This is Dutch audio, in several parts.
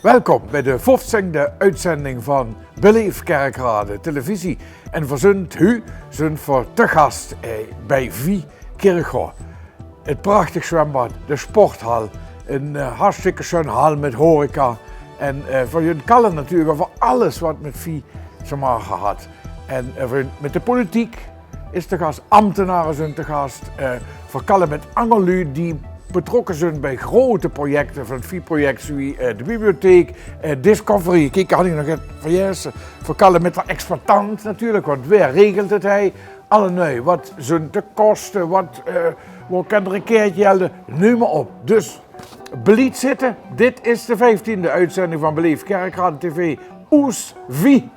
Welkom bij de 15e uitzending van Beleef Kerkrade televisie. En verzint u zijn voor te gast bij Vie Kerkrade. Het prachtig zwembad, de sporthal, een hartstikke schoon hal met horeca. En voor jullie kallen natuurlijk over alles wat met Vie te maken had. En met de politiek is te gast, ambtenaren zijn te gast. Voor kallen met angelui die betrokken zijn bij grote projecten van het Vie-project, zoals de bibliotheek, Discovery. Kijk, had ik nog even verjassen. Voor kallen met de exploitant natuurlijk, want weer regelt het hij. Alle nu, wat zijn te kosten, wat kan er een keertje gelden, nu maar op. Dus, belied zitten, dit is de 15e uitzending van Beleef Kerkrade TV, Oes Vie.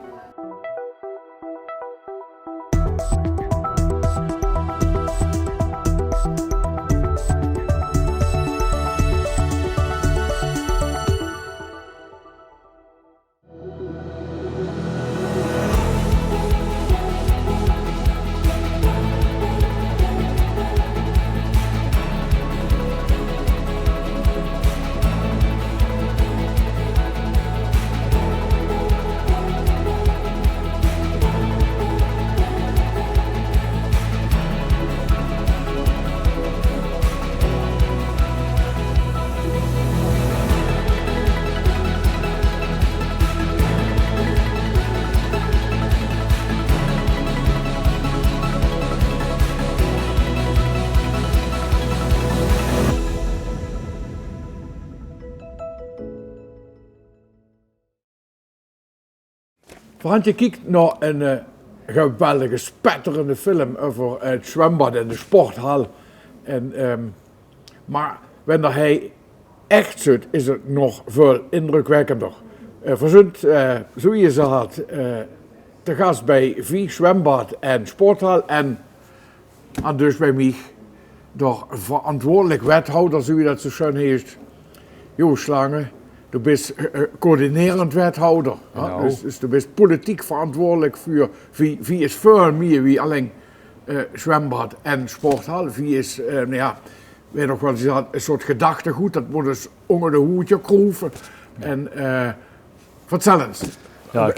Frantje kijkt naar een geweldige, spetterende film over het zwembad en de sporthal. Maar wanneer hij echt zit, is het nog veel indrukwekkender. Verzint, zoals je ze had, te gast bij Vie zwembad en sporthal en dus bij mij door verantwoordelijk wethouder, zoals je dat zo schoon heet, Joost Lange. Du bent coördinerend wethouder. Nou. Dus du bent politiek verantwoordelijk voor Vie is veel meer wie alleen zwembad en sporthal. Vie is, weet nog wel, een soort gedachtegoed, dat wordt dus onder de hoedje kroeven. En vertel eens. Ja,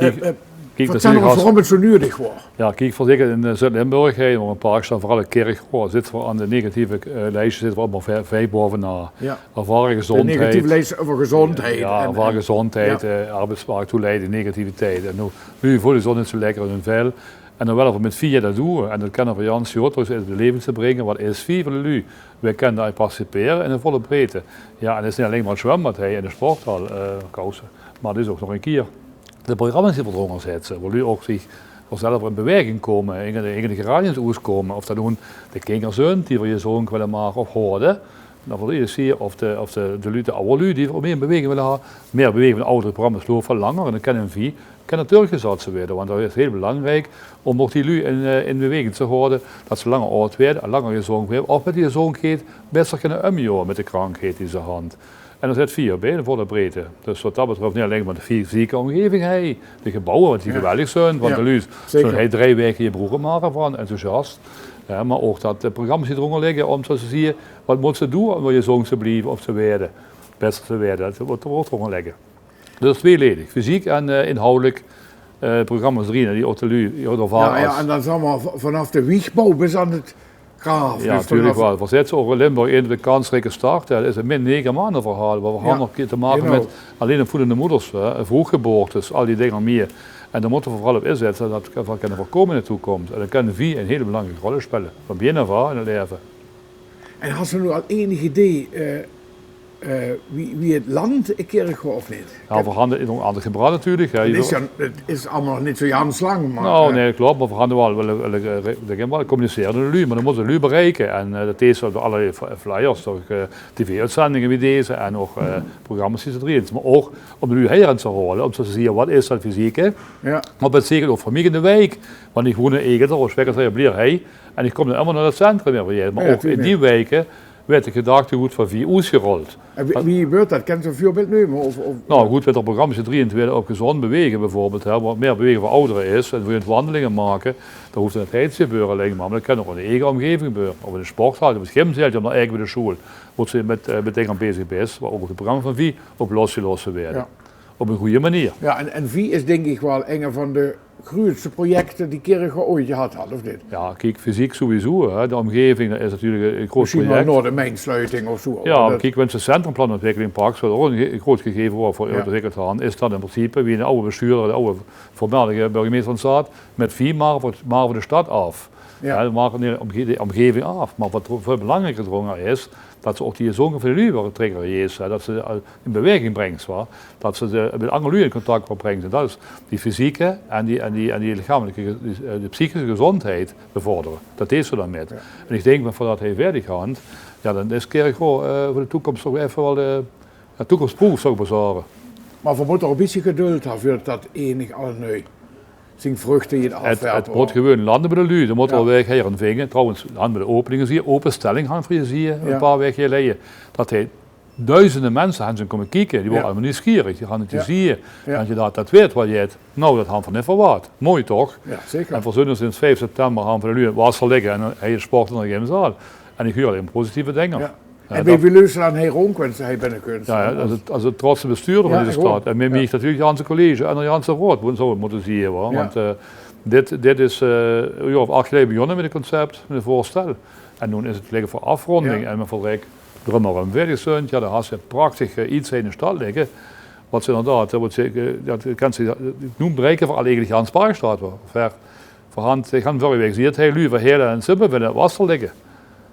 vertel ons waarom het zo nodig wordt. Ja, kijk, voorzeker in Zuid-Limburg, waar een park staat, vooral de kerk, zitten we aan de negatieve lijstje, zitten we allemaal vijf bovenaan. Ja. Ervaren gezondheid. De negatieve lijst over gezondheid. Ja, ervaren gezondheid, arbeidsmarkt toeleiden, negativiteit. En nu voelen ze niet zo lekker in hun vel. En dan willen we met Vie dat doen. En dat kennen we Jan Sjootros in het leven te brengen. Wat is Vie voor de lu? Wij kunnen daar participeren in de volle breedte. Ja, en het is niet alleen maar het zwembad en de sporthal kousen, maar het is ook nog een keer de programma's die verdrongen zetten, waar nu ook zich vanzelf in beweging komen, in de geraniums komen, of dat doen de kinderzoon die voor je zoon willen maken of hoorden, dan wil je zien of de oude lui die meer in beweging willen hebben, meer beweging van oudere programma's lopen langer en dan kan een Vie natuurlijk gezet worden, want dat is heel belangrijk om ook die lui in beweging te houden, dat ze langer oud werden en langer gezond werden, of met die gezondheid beter kunnen omgaan met de krankheid in zijn hand. En er zit Vie bij de volle breedte. Dus wat dat betreft niet alleen maar de fysieke omgeving, de gebouwen, wat die geweldig zijn, want de luid, zo'n hij 3 weken je broeken maken van, enthousiast. Ja, maar ook dat de programma's die eronder liggen om te zien wat moet ze doen om je zoon te blijven of te werden, best te werden, dat wordt eronder liggen. Dus tweeledig, fysiek en inhoudelijk. Programma's erin, die Otelu, Ja, en dat is allemaal vanaf de wiegbouw bis aan het graaf. Ja, natuurlijk wel. We zetten over Limburg in de kansrijke start. Dat is een min 9 maanden verhaal. We gaan nog een keer te maken met alleen de voedende moeders, vroeggeboortes, al die dingen meer. En daar moeten we vooral op inzetten dat we kunnen voorkomen in de toekomst. En dan kan de Vie een hele belangrijke rol spelen. Van begin af aan in het leven. En had ze nu al enig idee wie het land een keer gaat of niet? Ja, we gaan het aan de gebracht natuurlijk. Het is allemaal nog niet zo janslang. Maar, nou, nee, klopt. Maar we gaan wel communiceren met de lui. Maar dan moeten de lui bereiken. En dat is door allerlei flyers, door tv-uitzendingen wie deze en ook programma's die ze erin. Maar ook om de lui heen te horen, om te zien wat is dat fysiek. Ja. Maar het zeker ook voor mij in de wijk. Want ik woon in Egel, als wekker blijf hij. En ik kom dan allemaal naar het centrum weer. Maar ook in die wijken werd de gedachtegoed van Vie uitgerold. En wie gebeurt dat? Kan je een voorbeeld nemen? Nou goed, met het programma 23 op gezond bewegen bijvoorbeeld, wat meer bewegen voor ouderen is, en wil je wandelingen maken, dan hoeft het niet te gebeuren alleen maar dat kan ook in de eigen omgeving gebeuren, of in de sporthal, of in het gymzaaltje, of eigenlijk bij de school, waar ze met dingen bezig is, waar ook het programma van Vie op losgelaten werden. Ja. op een goede manier. Ja, en Vie is denk ik wel een van de grootste projecten die Kirchhoff ooit gehad had, of niet? Ja, kijk, fysiek sowieso. Hè. De omgeving dat is natuurlijk een groot Misschien project. wel Noordermijnsluiting of zo. Ja, dat... kijk, wanneer het centrumplanontwikkeling pak, zodat ook een groot gegeven wordt voor ontwikkeld gaan, is dat in principe wie een oude bestuurder, de oude voormalige burgemeester van de stad, met Vie maar voor de stad af. Ja. Ja, we maken de omgeving af. Maar wat veel belangrijker is, dat ze ook die zongen van de Luwe triggeren is, dat ze in beweging brengt, dat ze met andere Luwe in contact brengt. Dat is die fysieke en die lichamelijke, de psychische gezondheid bevorderen. Dat is ze dan met. Ja. En ik denk dat voordat hij verder gaat, ja, dan is Kirchhoff voor de toekomst toch even wel de toekomstproef zou ik bezorgen. Maar we moeten ook een beetje geduld hebben, voordat dat enig alle nu zijn vruchten in afwerpen. Het moet gewoon landen bij de Luwe. Er moet wel weg hier aan vingen. Trouwens, aan bij de openingen zie je, openstelling gaan voor je zie je, een paar weken geleden. Dat hij duizenden mensen gaan komen kijken, die worden allemaal nieuwsgierig, die gaan het zien. En als je dat weet wat je hebt, nou dat gaan van net verwaard. Mooi toch? Ja, zeker. En voor zondag sinds 5 september gaan van de Luwe was liggen en hij sport nog in de zaal. En ik huur alleen positieve dingen. Ja. En bij wie luisteren aan hij rondkwens, hij binnenkunst. Ja, als het trotse bestuurder van deze stad. En met mij natuurlijk Janse College en Janse Rood, zo moeten zien. Hoor. Want dit is een jaar of 8 geleden begonnen met het concept, met het voorstel. En nu is het liggen voor afronding. En met Volrijk drummer en Willigsund, ja, daar had ze prachtig iets in de stad liggen. Wat ze inderdaad, dat kan ze noemen bereiken voor alleen Jans Parkstraat. Ver voorhand, ik ga vorige week zien het heel liever heel en simpel vinden, het was er liggen.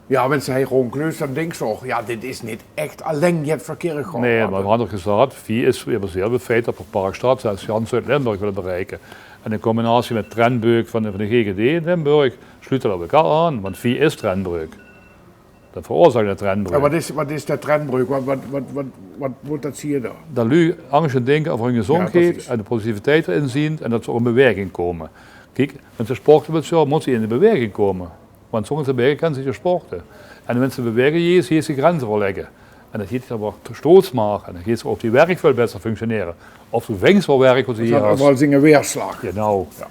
Ja, mensen hij gewoon kleus, dan denk je toch, ja, dit is niet echt alleen je hebt verkeerd gehad. Nee, maar we hadden gezegd, Vie is gebaseerd op het feit dat we Parkstraat, zoals Jans uit Limburg willen bereiken. En in combinatie met Trendbreuk van de GGD in Limburg, sluiten dat elkaar aan, want Vie is Trendbreuk. Dat veroorzaakt de trendbreuk. En wat is dat trendbreuk? Wat moet dat zie je daar? Dat lu angst en denken over hun gezondheid en de positiviteit erin zien en dat ze ook in beweging komen. Kijk, met de sporten zo moet ze in de beweging komen. Want sommige bewegen kan ze sporten. En de mensen bewegen je hier ze grenzen verleggen. En dat gaat dan wat stoot maken. En dan gaat ze op die werk veel beter functioneren. Of de vingers wel werken wat ze hier hebben. Dat was een weerslag. Genau. Ja.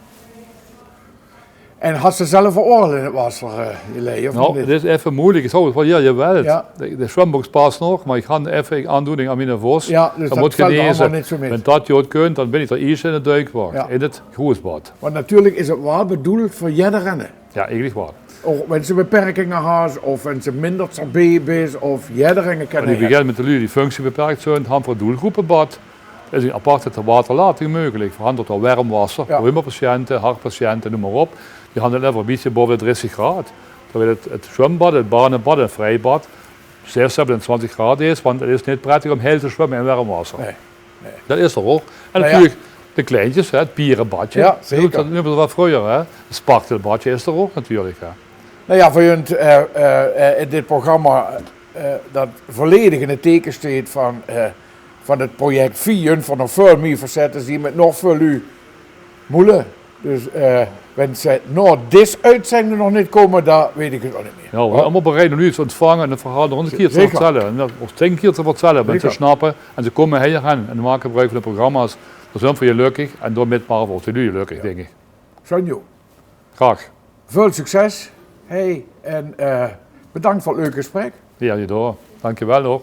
En had ze zelf een oorlog in het wasser gelegen? Nou, dit is even moeilijk. Ik zou het wel hier, jawel. Ja. De zwembox past nog, maar ik ga even aandoening aan mijn vos. Ja, dus dat moet genezen. Niet zo mee. En dat je het kunt, dan ben ik er eerst in het duikwacht, in het groesbad. Want natuurlijk is het wel bedoeld voor jeden rennen. Ja, eigenlijk wel. Of wenn ze beperkingen hebben, of wenn ze minder baby's, of jeden rennen kunnen. Die beginnen met de lui die functie beperkt zijn, gaan voor doelgroepenbad. Er is een aparte waterlating mogelijk, verhandeld door warmwasser, rheumapatiënten, hartpatiënten, noem maar op. Die gaan dan een beetje boven de 30 graden. Terwijl het zwembad, het banenbad en het vrijbad 27 graden is, want het is niet prettig om heel te zwemmen in warm wasser. Nee. Dat is er ook. En natuurlijk de kleintjes, het pierenbadje. Ja, zeker. Dat noemen we wat vroeger. Hè. Het spartelbadje is er ook natuurlijk. Hè. Nou ja, voor jullie in dit programma dat volledig in het teken staat van het project Vie, van nog veel meer verzetten zien met nog veel u moeilijk. Dus wenn ze nou deze uitzending nog niet komen, dan weet ik het ook niet meer. Ja, we zijn allemaal bereid om nu te ontvangen en het verhaal nog een keer te vertellen. En dat, of 10 keer te vertellen, mensen snappen en ze komen hier gaan en maken gebruik van de programma's. Dat zijn voor je gelukkig en door met maar voor jullie gelukkig, denk ik. Sonjo. Graag. Veel succes. Hey, en bedankt voor het leuke gesprek. Ja, je door. Dankjewel hoor.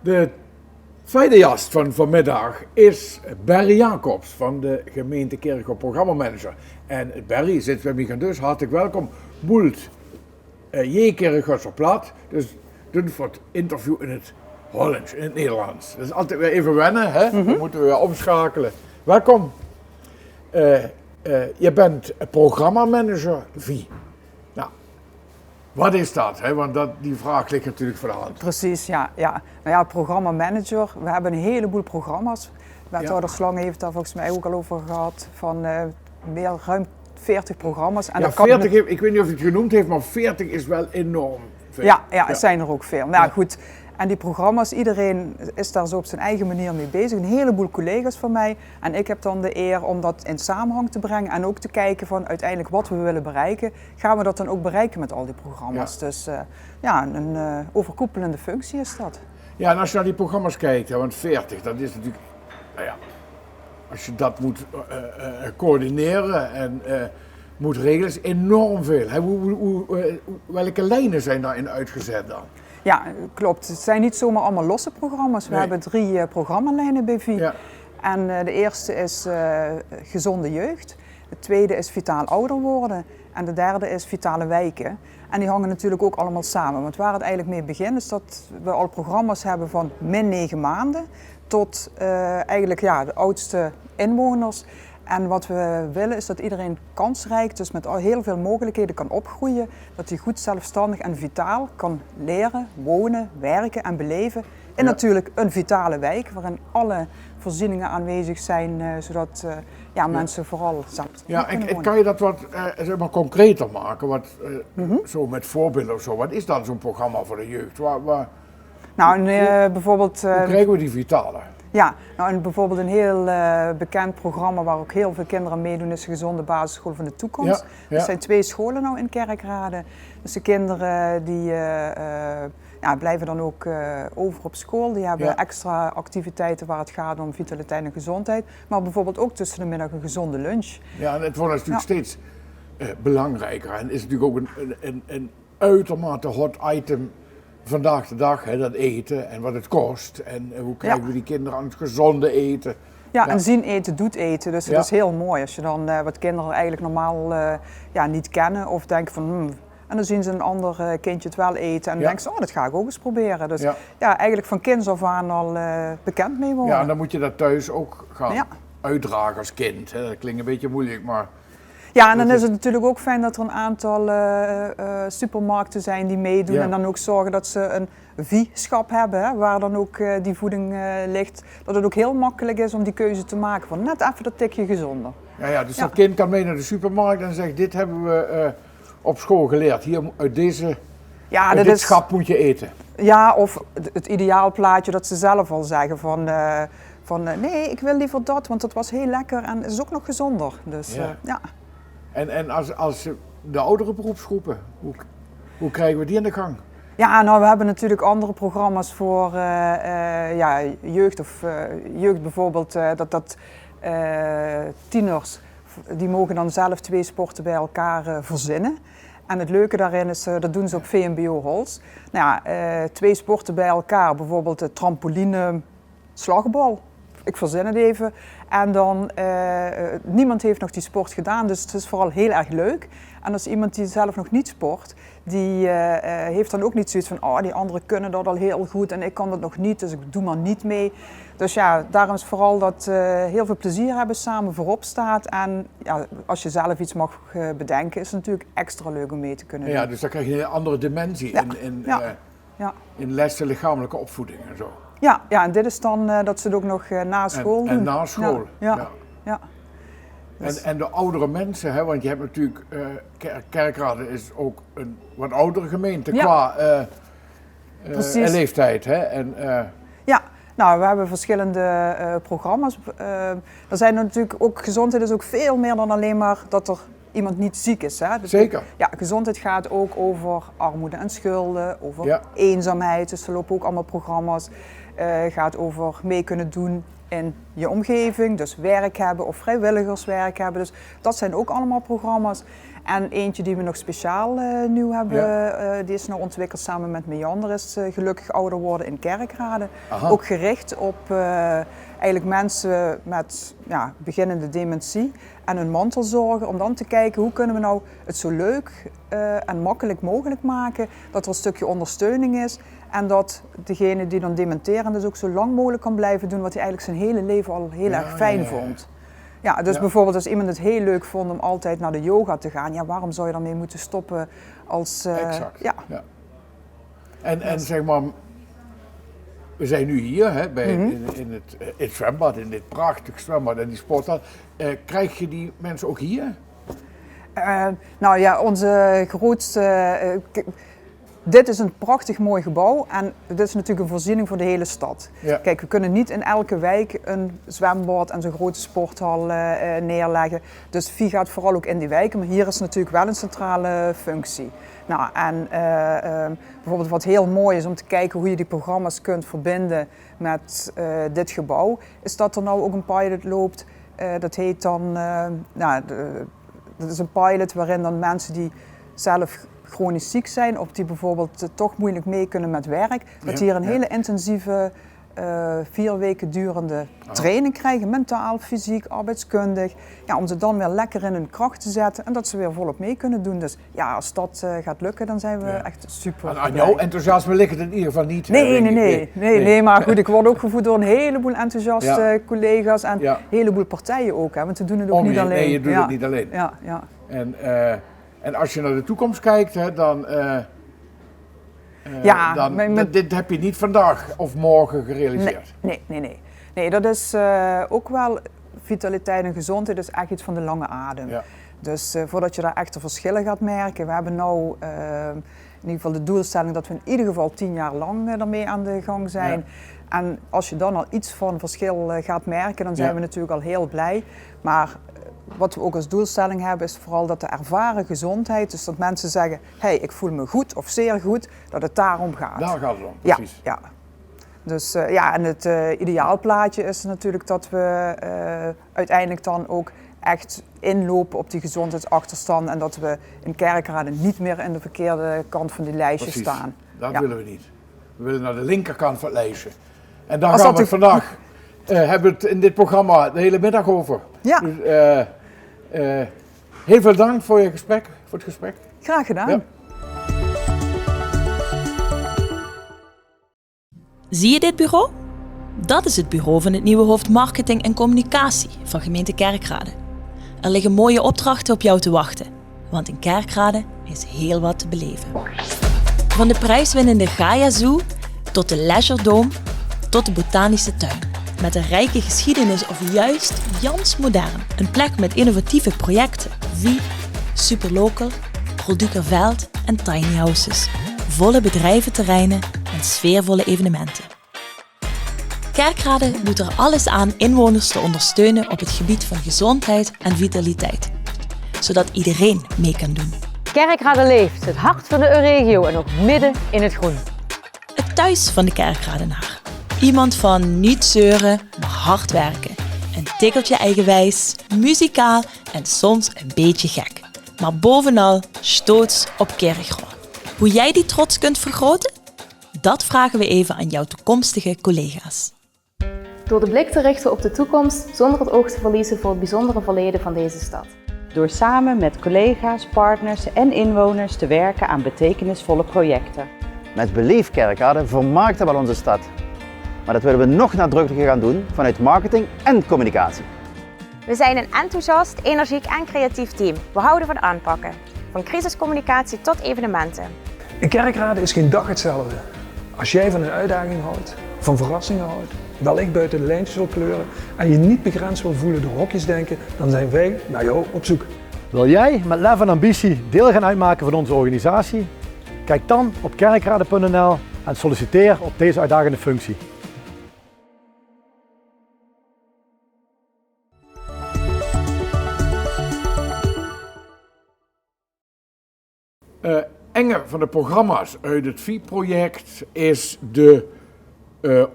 De tweede gast van vanmiddag is Barry Jacobs van de gemeente Kerkhof, programmamanager. En Barry zit bij mij dus, hartelijk welkom. Boelt Kerkhof op plat, dus doen voor het interview in het Hollands, in het Nederlands. Dat is altijd weer even wennen, hè? Dan moeten we weer omschakelen. Welkom. Je bent programmamanager Vie. Nou, wat is dat? Hè? Want die vraag ligt natuurlijk voor de hand. Precies, ja. Nou ja, programmamanager. We hebben een heleboel programma's. Wethouder Slang heeft daar volgens mij ook al over gehad. Van ruim 40 programma's. En ja, 40, ik weet niet of hij het genoemd heeft, maar 40 is wel enorm veel. Ja, het zijn er ook veel. Nou goed. En die programma's, iedereen is daar zo op zijn eigen manier mee bezig. Een heleboel collega's van mij. En ik heb dan de eer om dat in samenhang te brengen. En ook te kijken van uiteindelijk wat we willen bereiken. Gaan we dat dan ook bereiken met al die programma's? Ja. Dus een overkoepelende functie is dat. Ja, en als je naar die programma's kijkt, want 40, dat is natuurlijk... Nou ja, als je dat moet coördineren en moet regelen, is enorm veel. Welke lijnen zijn daarin uitgezet dan? Ja, klopt. Het zijn niet zomaar allemaal losse programma's. We hebben 3 programmalijnen bij Vie. Ja. En de eerste is gezonde jeugd. De tweede is vitaal ouder worden. En de derde is vitale wijken. En die hangen natuurlijk ook allemaal samen. Want waar het eigenlijk mee begint is dat we al programma's hebben van min 9 maanden tot eigenlijk de oudste inwoners. En wat we willen is dat iedereen kansrijk, dus met heel veel mogelijkheden kan opgroeien. Dat hij goed zelfstandig en vitaal kan leren, wonen, werken en beleven. En natuurlijk een vitale wijk waarin alle voorzieningen aanwezig zijn, zodat mensen vooral zelfstandig kunnen wonen. Kan je dat wat concreter maken? Zo met voorbeelden of zo. Wat is dan zo'n programma voor de jeugd? Bijvoorbeeld... Hoe krijgen we die vitale? Ja, en bijvoorbeeld een heel bekend programma waar ook heel veel kinderen meedoen is de Gezonde Basisschool van de Toekomst. Er zijn 2 scholen nou in Kerkrade. Dus de kinderen die blijven dan ook over op school. Die hebben extra activiteiten waar het gaat om vitaliteit en gezondheid. Maar bijvoorbeeld ook tussen de middag een gezonde lunch. Ja, en het wordt natuurlijk steeds belangrijker. En is natuurlijk ook een uitermate hot item vandaag de dag, dat eten en wat het kost en hoe krijgen we die kinderen aan het gezonde eten. Ja, en zien eten doet eten, dus dat is heel mooi als je dan wat kinderen eigenlijk normaal niet kennen of denken van en dan zien ze een ander kindje het wel eten en dan denken ze, dat ga ik ook eens proberen. Dus eigenlijk van kinds af aan al bekend mee worden. Ja, en dan moet je dat thuis ook gaan uitdragen als kind. Hè. Dat klinkt een beetje moeilijk, maar... Ja, en dan is het natuurlijk ook fijn dat er een aantal supermarkten zijn die meedoen en dan ook zorgen dat ze een Vie-schap hebben, hè, waar dan ook die voeding ligt. Dat het ook heel makkelijk is om die keuze te maken van net even dat tikje gezonder. Dus dat kind kan mee naar de supermarkt en zegt, dit hebben we op school geleerd. Hier uit dit schap moet je eten. Ja, of het ideaalplaatje dat ze zelf al zeggen van nee, ik wil liever dat, want dat was heel lekker en het is ook nog gezonder. Dus En als de oudere beroepsgroepen, hoe krijgen we die in de gang? Ja, we hebben natuurlijk andere programma's voor jeugd of jeugd bijvoorbeeld, tieners, die mogen dan zelf 2 sporten bij elkaar verzinnen. En het leuke daarin is, dat doen ze op VMBO Hols. 2 sporten bij elkaar, bijvoorbeeld trampoline, slagbal. Ik verzin het even. En dan, niemand heeft nog die sport gedaan, dus het is vooral heel erg leuk. En als iemand die zelf nog niet sport, die heeft dan ook niet zoiets van, die anderen kunnen dat al heel goed en ik kan dat nog niet, dus ik doe maar niet mee. Dus daarom is vooral dat heel veel plezier hebben samen voorop staat. En als je zelf iets mag bedenken, is het natuurlijk extra leuk om mee te kunnen doen. Ja, dus dan krijg je een andere dimensie in lessen lichamelijke opvoeding en zo. Ja, en dit is dan dat ze het ook nog na school doen. En na school, ja. Dus. En de oudere mensen, hè, want je hebt natuurlijk, Kerkrade is ook een wat oudere gemeente qua leeftijd. Hè? We hebben verschillende programma's. Er zijn natuurlijk ook, gezondheid is ook veel meer dan alleen maar dat er iemand niet ziek is. Hè? Zeker. Ja, gezondheid gaat ook over armoede en schulden, over eenzaamheid. Dus er lopen ook allemaal programma's. Gaat over mee kunnen doen in je omgeving, dus werk hebben of vrijwilligerswerk hebben. Dus dat zijn ook allemaal programma's. En eentje die we nog speciaal nieuw hebben, die is nou ontwikkeld samen met Meander, is Gelukkig Ouder Worden in Kerkrade. Aha. Ook gericht op eigenlijk mensen met beginnende dementie en hun mantelzorger, om dan te kijken hoe kunnen we nou het zo leuk en makkelijk mogelijk maken, dat er een stukje ondersteuning is en dat degene die dan dementeren dus ook zo lang mogelijk kan blijven doen wat hij eigenlijk zijn hele leven al heel erg fijn vond. Ja, dus bijvoorbeeld als iemand het heel leuk vond om altijd naar de yoga te gaan, ja, waarom zou je daarmee moeten stoppen als... Exact. Ja. En zeg maar, we zijn nu hier hè, in het zwembad, in dit prachtig zwembad en die sporthal. Krijg je die mensen ook hier? Nou ja, onze grootste... Dit is een prachtig mooi gebouw en dit is natuurlijk een voorziening voor de hele stad. Ja. Kijk, we kunnen niet in elke wijk een zwembad en zo'n grote sporthal neerleggen. Dus VI gaat vooral ook in die wijken, maar hier is natuurlijk wel een centrale functie. Nou, en bijvoorbeeld wat heel mooi is om te kijken hoe je die programma's kunt verbinden met dit gebouw, is dat er nou ook een pilot loopt. Dat heet dan, dat is een pilot waarin dan mensen die zelf chronisch ziek zijn of die bijvoorbeeld toch moeilijk mee kunnen met werk, dat die hier een hele intensieve 4 weken durende training krijgen, mentaal, fysiek, arbeidskundig, om ze dan weer lekker in hun kracht te zetten en dat ze weer volop mee kunnen doen. Dus ja, als dat gaat lukken, dan zijn we echt super. Aan jouw enthousiasme ligt het in ieder geval niet. Nee, maar goed, ik word ook gevoed door een heleboel enthousiaste collega's en een heleboel partijen ook, hè, want we doen het ook niet alleen. Nee, je doet het niet alleen. Ja. En als je naar de toekomst kijkt, hè, dan dit heb je niet vandaag of morgen gerealiseerd. Nee, dat is ook wel vitaliteit en gezondheid, is echt iets van de lange adem. Ja. Dus voordat je daar echt de verschillen gaat merken, we hebben nou in ieder geval de doelstelling dat we in ieder geval 10 jaar lang daarmee aan de gang zijn. Ja. En als je dan al iets van verschil gaat merken, dan zijn we natuurlijk al heel blij. Maar wat we ook als doelstelling hebben is vooral dat de ervaren gezondheid, dus dat mensen zeggen, hey, ik voel me goed of zeer goed, dat het daarom gaat. Daar gaat het om, precies. Ja. Dus en het ideaalplaatje is natuurlijk dat we uiteindelijk dan ook echt inlopen op die gezondheidsachterstand en dat we in Kerkrade niet meer in de verkeerde kant van die lijstje staan. Dat willen we niet. We willen naar de linkerkant van het lijstje. En daar gaan we het vandaag hebben we het in dit programma de hele middag over. Ja. Dus, heel veel dank voor het gesprek. Graag gedaan. Ja. Zie je dit bureau? Dat is het bureau van het nieuwe hoofd marketing en communicatie van gemeente Kerkrade. Er liggen mooie opdrachten op jou te wachten, want in Kerkrade is heel wat te beleven. Van de prijswinnende Gaia Zoo tot de Leisure Dome tot de botanische tuin. Met een rijke geschiedenis of juist Jans Modern. Een plek met innovatieve projecten, wie, Superlocal, Producerveld en tiny houses. Volle bedrijventerreinen en sfeervolle evenementen. Kerkrade doet er alles aan inwoners te ondersteunen op het gebied van gezondheid en vitaliteit. Zodat iedereen mee kan doen. Kerkrade leeft, het hart van de regio en ook midden in het groen. Het thuis van de Kerkradenaar. Iemand van niet zeuren, maar hard werken. Een tikkeltje eigenwijs, muzikaal en soms een beetje gek. Maar bovenal stoots op Kerkrade. Hoe jij die trots kunt vergroten? Dat vragen we even aan jouw toekomstige collega's. Door de blik te richten op de toekomst zonder het oog te verliezen voor het bijzondere verleden van deze stad. Door samen met collega's, partners en inwoners te werken aan betekenisvolle projecten. Met Believe Kerkrade vermarkten we onze stad. Maar dat willen we nog nadrukkelijker gaan doen vanuit marketing en communicatie. We zijn een enthousiast, energiek en creatief team. We houden van aanpakken. Van crisiscommunicatie tot evenementen. In Kerkrade is geen dag hetzelfde. Als jij van een uitdaging houdt, van verrassingen houdt, wellicht buiten de lijntjes wil kleuren en je niet begrensd wil voelen door hokjes denken, dan zijn wij naar jou op zoek. Wil jij met lef en ambitie deel gaan uitmaken van onze organisatie? Kijk dan op kerkrade.nl en solliciteer op deze uitdagende functie. Een van de programma's uit het VIE-project is de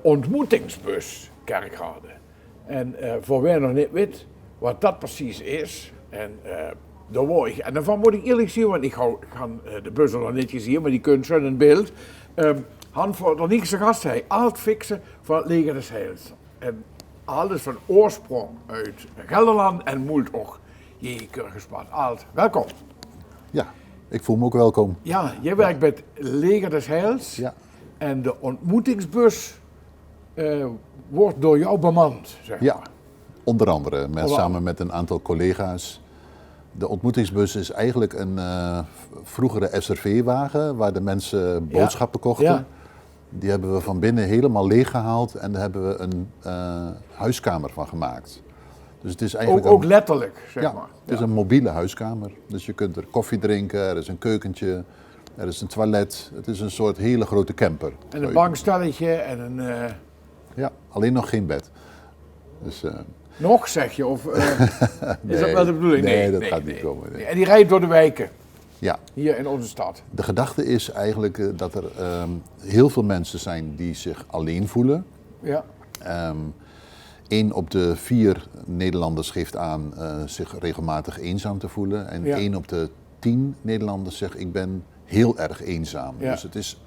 ontmoetingsbus Kerkrade. En voor wij nog niet weten wat dat precies is, en daarvan moet ik eerlijk zien, want ik ga de bus nog niet gezien, maar die kunt zo in een beeld. Han voor de nieuwste gast hij alt fixen voor het leger des Heils. En alles van oorsprong uit Gelderland en moet ook je Kurgensbad. Alt, welkom. Ja, ik voel me ook welkom. Ja, jij werkt bij het leger des Heils. Ja. En de ontmoetingsbus wordt door jou bemand, zeg maar. Ja, onder andere, samen met een aantal collega's. De ontmoetingsbus is eigenlijk een vroegere SRV-wagen waar de mensen boodschappen kochten. Ja. Die hebben we van binnen helemaal leeggehaald en daar hebben we een huiskamer van gemaakt. Dus het is eigenlijk ook letterlijk, zeg maar. Het is een mobiele huiskamer. Dus je kunt er koffie drinken, er is een keukentje, er is een toilet. Het is een soort hele grote camper. En een bankstelletje en een... Ja, alleen nog geen bed. Dus, nog, zeg je? Of nee, is dat wel de bedoeling? Nee, dat gaat niet komen. Nee. En die rijdt door de wijken? Ja. Hier in onze stad? De gedachte is eigenlijk dat er heel veel mensen zijn die zich alleen voelen. Ja. 1 op de 4 Nederlanders geeft aan zich regelmatig eenzaam te voelen. En 1 op de 10 Nederlanders zegt ik ben heel erg eenzaam. Ja. Dus het is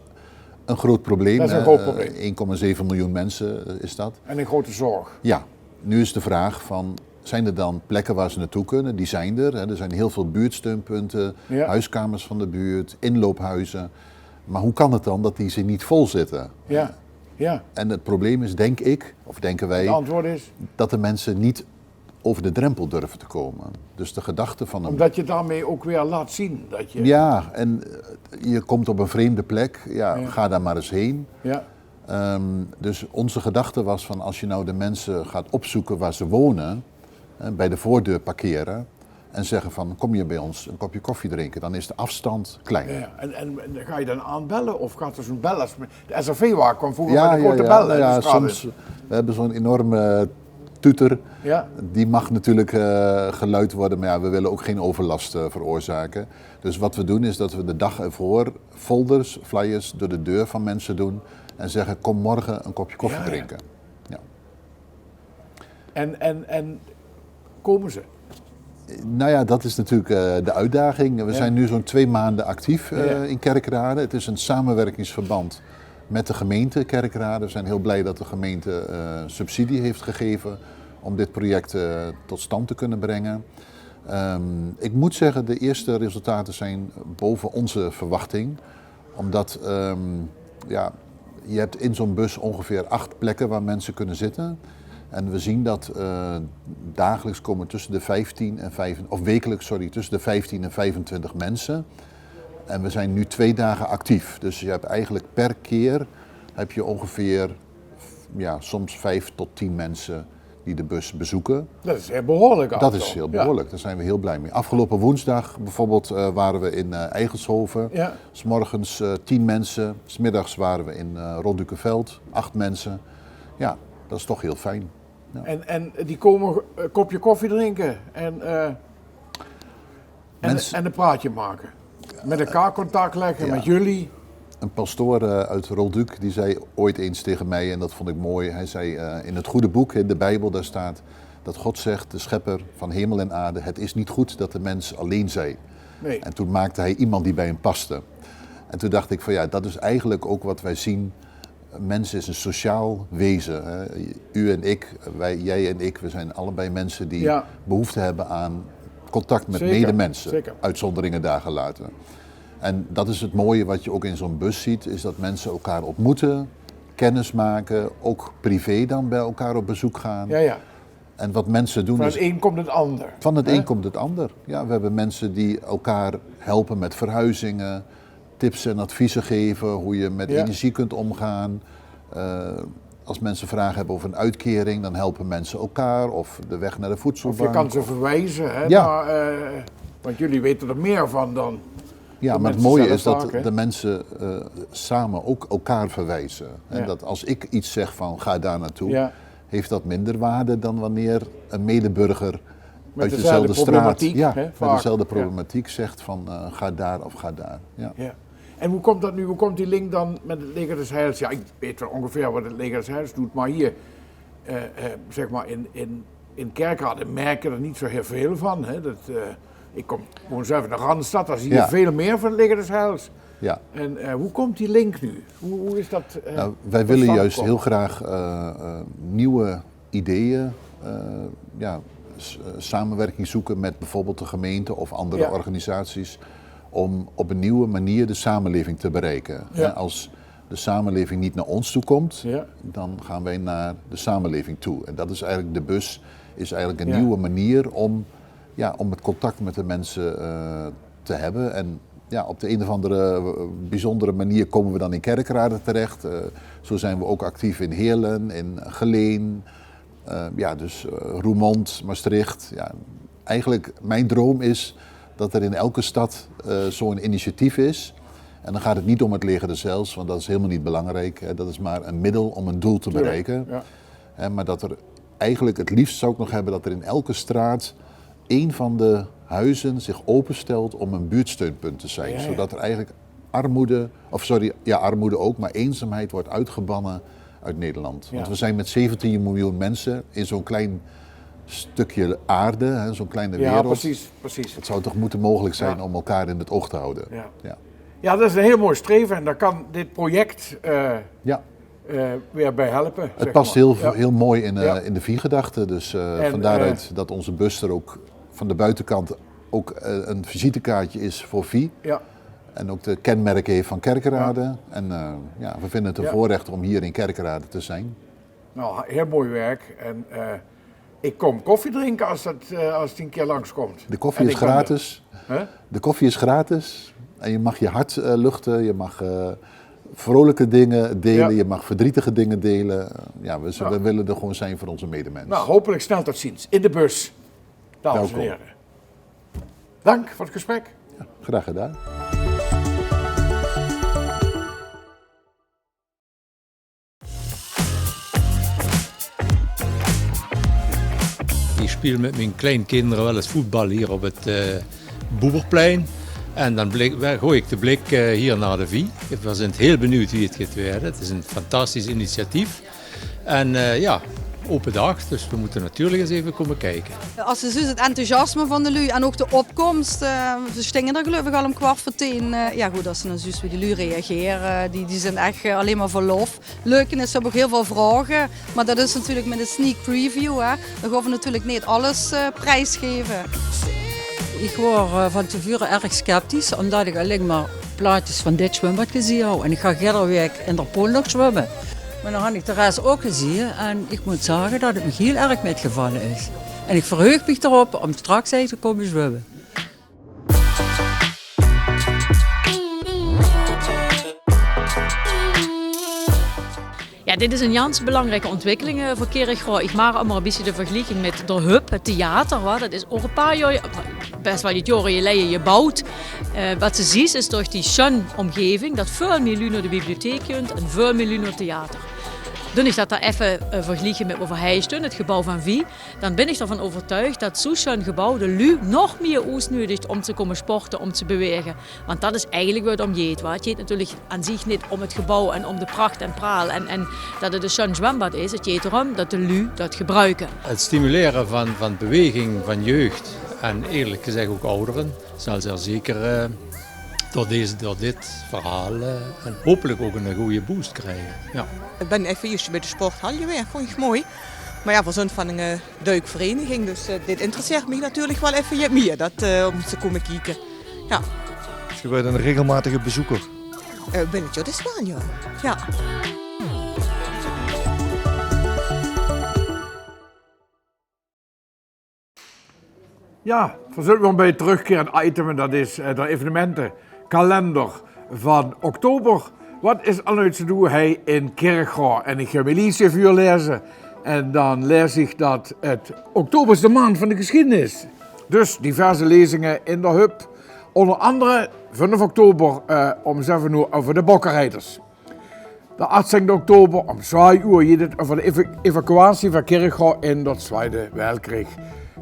een groot probleem. Dat is een groot probleem. 1,7 miljoen mensen is dat. En een grote zorg. Ja. Nu is de vraag van, zijn er dan plekken waar ze naartoe kunnen? Die zijn er. Hè. Er zijn heel veel buurtsteunpunten, huiskamers van de buurt, inloophuizen. Maar hoe kan het dan dat die ze niet vol zitten? Ja. Ja. En het probleem is, denk ik, of denken wij, het antwoord is? Dat de mensen niet over de drempel durven te komen. Dus de gedachte van omdat je daarmee ook weer laat zien dat je... Ja, en je komt op een vreemde plek, ga daar maar eens heen. Ja. Dus onze gedachte was van als je nou de mensen gaat opzoeken waar ze wonen, bij de voordeur parkeren en zeggen van kom je bij ons een kopje koffie drinken, dan is de afstand kleiner. Ja. En ga je dan aanbellen of gaat er zo'n bellers? De SRV-wagen kwam vroeger met een grote bel. Ja, soms, we hebben zo'n enorme tutor, die mag natuurlijk geluid worden, maar we willen ook geen overlast veroorzaken. Dus wat we doen is dat we de dag ervoor folders, flyers door de deur van mensen doen en zeggen kom morgen een kopje koffie drinken. Ja. En komen ze? Nou ja, dat is natuurlijk de uitdaging. We zijn nu zo'n 2 maanden actief in Kerkrade. Het is een samenwerkingsverband met de gemeente Kerkrade. We zijn heel blij dat de gemeente subsidie heeft gegeven om dit project tot stand te kunnen brengen. Ik moet zeggen, de eerste resultaten zijn boven onze verwachting. Omdat je hebt in zo'n bus ongeveer 8 plekken waar mensen kunnen zitten. En we zien dat dagelijks komen tussen de 15 en 25, of wekelijks, tussen de 15 en 25 mensen. En we zijn nu 2 dagen actief. Dus je hebt eigenlijk per keer heb je ongeveer soms 5 tot 10 mensen die de bus bezoeken. Dat is heel behoorlijk. Dat is heel behoorlijk, daar zijn we heel blij mee. Afgelopen woensdag bijvoorbeeld waren we in Eigelshoven. Ja. 's morgens 10 mensen, 's middags waren we in Roddukeveld, 8 mensen. Ja, dat is toch heel fijn. Ja. En die komen een kopje koffie drinken en een praatje maken. Met elkaar contact leggen, met jullie. Een pastoor uit Rolduc die zei ooit eens tegen mij, en dat vond ik mooi. Hij zei in het goede boek, in de Bijbel, daar staat dat God zegt, de schepper van hemel en aarde, het is niet goed dat de mens alleen zij. Nee. En toen maakte hij iemand die bij hem paste. En toen dacht ik van dat is eigenlijk ook wat wij zien. Mens is een sociaal wezen. Hè. U en ik, jij en ik, we zijn allebei mensen die behoefte hebben aan contact met medemensen. Zeker. Uitzonderingen daar gelaten. En dat is het mooie wat je ook in zo'n bus ziet, is dat mensen elkaar ontmoeten, kennis maken, ook privé dan bij elkaar op bezoek gaan. Ja. En wat mensen doen van het een komt het ander. Van het een komt het ander. Ja, we hebben mensen die elkaar helpen met verhuizingen, tips en adviezen geven, hoe je met energie kunt omgaan. Als mensen vragen hebben over een uitkering, dan helpen mensen elkaar of de weg naar de voedselbank. Of je kan ze verwijzen, hè, want jullie weten er meer van dan. Ja, maar het mooie is dat de mensen samen ook elkaar verwijzen. En dat als ik iets zeg van ga daar naartoe, heeft dat minder waarde dan wanneer een medeburger uit dezelfde straat, ja, hè, met dezelfde problematiek zegt van ga daar of ga daar. Ja. Ja. En hoe komt dat nu? Hoe komt die link dan met het Leger des Heils? Ja, ik weet wel ongeveer wat het Leger des Heils doet, maar hier, zeg maar in Kerkrade merken er niet zo heel veel van. Hè? Ik kom gewoon zelf naar Randstad, daar zie je veel meer van het Leger des Heils. Ja. En hoe komt die link nu? Hoe is dat? Nou, wij willen juist heel graag nieuwe ideeën, samenwerking zoeken met bijvoorbeeld de gemeente of andere organisaties, om op een nieuwe manier de samenleving te bereiken. Ja. Als de samenleving niet naar ons toe komt, dan gaan wij naar de samenleving toe. En dat is eigenlijk, de bus is eigenlijk een nieuwe manier om het contact met de mensen te hebben. En ja, op de een of andere bijzondere manier komen we dan in Kerkrade terecht. Zo zijn we ook actief in Heerlen, in Geleen, dus Roermond, Maastricht. Ja, eigenlijk, mijn droom is dat er in elke stad zo'n initiatief is. En dan gaat het niet om het Leger des Heils, want dat is helemaal niet belangrijk. Hè. Dat is maar een middel om een doel te bereiken. Ja. Maar dat er eigenlijk, het liefst zou ik nog hebben dat er in elke straat één van de huizen zich openstelt om een buurtsteunpunt te zijn. Zodat er eigenlijk armoede ook, maar eenzaamheid wordt uitgebannen uit Nederland. Want we zijn met 17 miljoen mensen in zo'n klein stukje aarde, zo'n kleine wereld. Ja, precies. Het zou toch moeten mogelijk zijn om elkaar in het oog te houden. Ja, dat is een heel mooi streven en daar kan dit project weer bij helpen. Het past heel mooi in de viergedachte, dus van daaruit dat onze bus er ook van de buitenkant ook een visitekaartje is voor Vie. Ja. En ook de kenmerken heeft van Kerkrade. Ja. En we vinden het een voorrecht om hier in Kerkrade te zijn. Nou, heel mooi werk. En ik kom koffie drinken als het een keer langskomt. De koffie is gratis. De koffie is gratis. En je mag je hart luchten. Je mag vrolijke dingen delen. Je mag verdrietige dingen delen. We willen er gewoon zijn voor onze medemens. Nou, hopelijk snel tot ziens. In de bus. Dames en heren. Dank voor het gesprek. Ja, graag gedaan. Ik speel met mijn kleinkinderen wel eens voetbal hier op het Boeberplein. En dan gooi ik de blik hier naar de Vie. We zijn heel benieuwd wie het gaat worden. Het is een fantastisch initiatief. En open dag, dus we moeten natuurlijk eens even komen kijken. Als je ziet het enthousiasme van de lui en ook de opkomst, ze stingen er geloof ik al om 9:15. Als ze dan zus wie de lui reageren, die zijn echt alleen maar vol lof. Leuk is, ze hebben ook heel veel vragen, maar dat is natuurlijk met een sneak preview. Hè. Dan gaan we natuurlijk niet alles prijsgeven. Ik word van tevoren erg sceptisch, omdat ik alleen maar plaatjes van dit zwembad gezien heb. En ik ga iedere week in de pool nog zwemmen. Maar dan heb ik de rest ook gezien en ik moet zeggen dat het me heel erg metgevallen is. En ik verheug me erop om straks even te komen zwemmen. Ja, dit is een ganz belangrijke ontwikkeling voor Kerkrade. Ik maak allemaal een beetje de vergelijking met de Hub, het theater. Dat is ook een paar jaar, best wel het jaren geleden gebouwd. Wat ze ziet is door die schöne omgeving dat veel meer naar de bibliotheek kunt en veel meer naar het theater. Dan ik dat daar even vergelijken met over Heijsten, het gebouw van Vie, dan ben ik ervan overtuigd dat zo'n schoon gebouw de lui nog meer uitnodigt om te komen sporten, om te bewegen. Want dat is eigenlijk wat het om gaat. Het gaat natuurlijk aan zich niet om het gebouw en om de pracht en praal en dat het een schoon zwembad is. Het gaat erom dat de lui dat gebruiken. Het stimuleren van beweging van jeugd en eerlijk gezegd ook ouderen zal zeer zeker door dit verhaal en hopelijk ook een goede boost krijgen. Ja. Ik ben even juist bij de sporthal geweest, vond ik mooi. Maar ja, we zijn van een duikvereniging, dus dit interesseert me natuurlijk wel even meer om te komen kijken. Ja. Dus je bent een regelmatige bezoeker? Ben ik dus wel, ja. Ja, we zullen nog bij het terugkerend item en dat is de evenementenkalender van oktober. Wat is allemaal te doen in Kerkrade? En ik ga Elise even voor lezen. En dan lees ik dat het oktober is de maand van de geschiedenis. Dus diverse lezingen in de Hub. Onder andere 5 oktober om 7 uur over de bokkenrijders. De 18 oktober om 2 uur gaat het over de evacuatie van Kerkrade in de Tweede Wereldoorlog.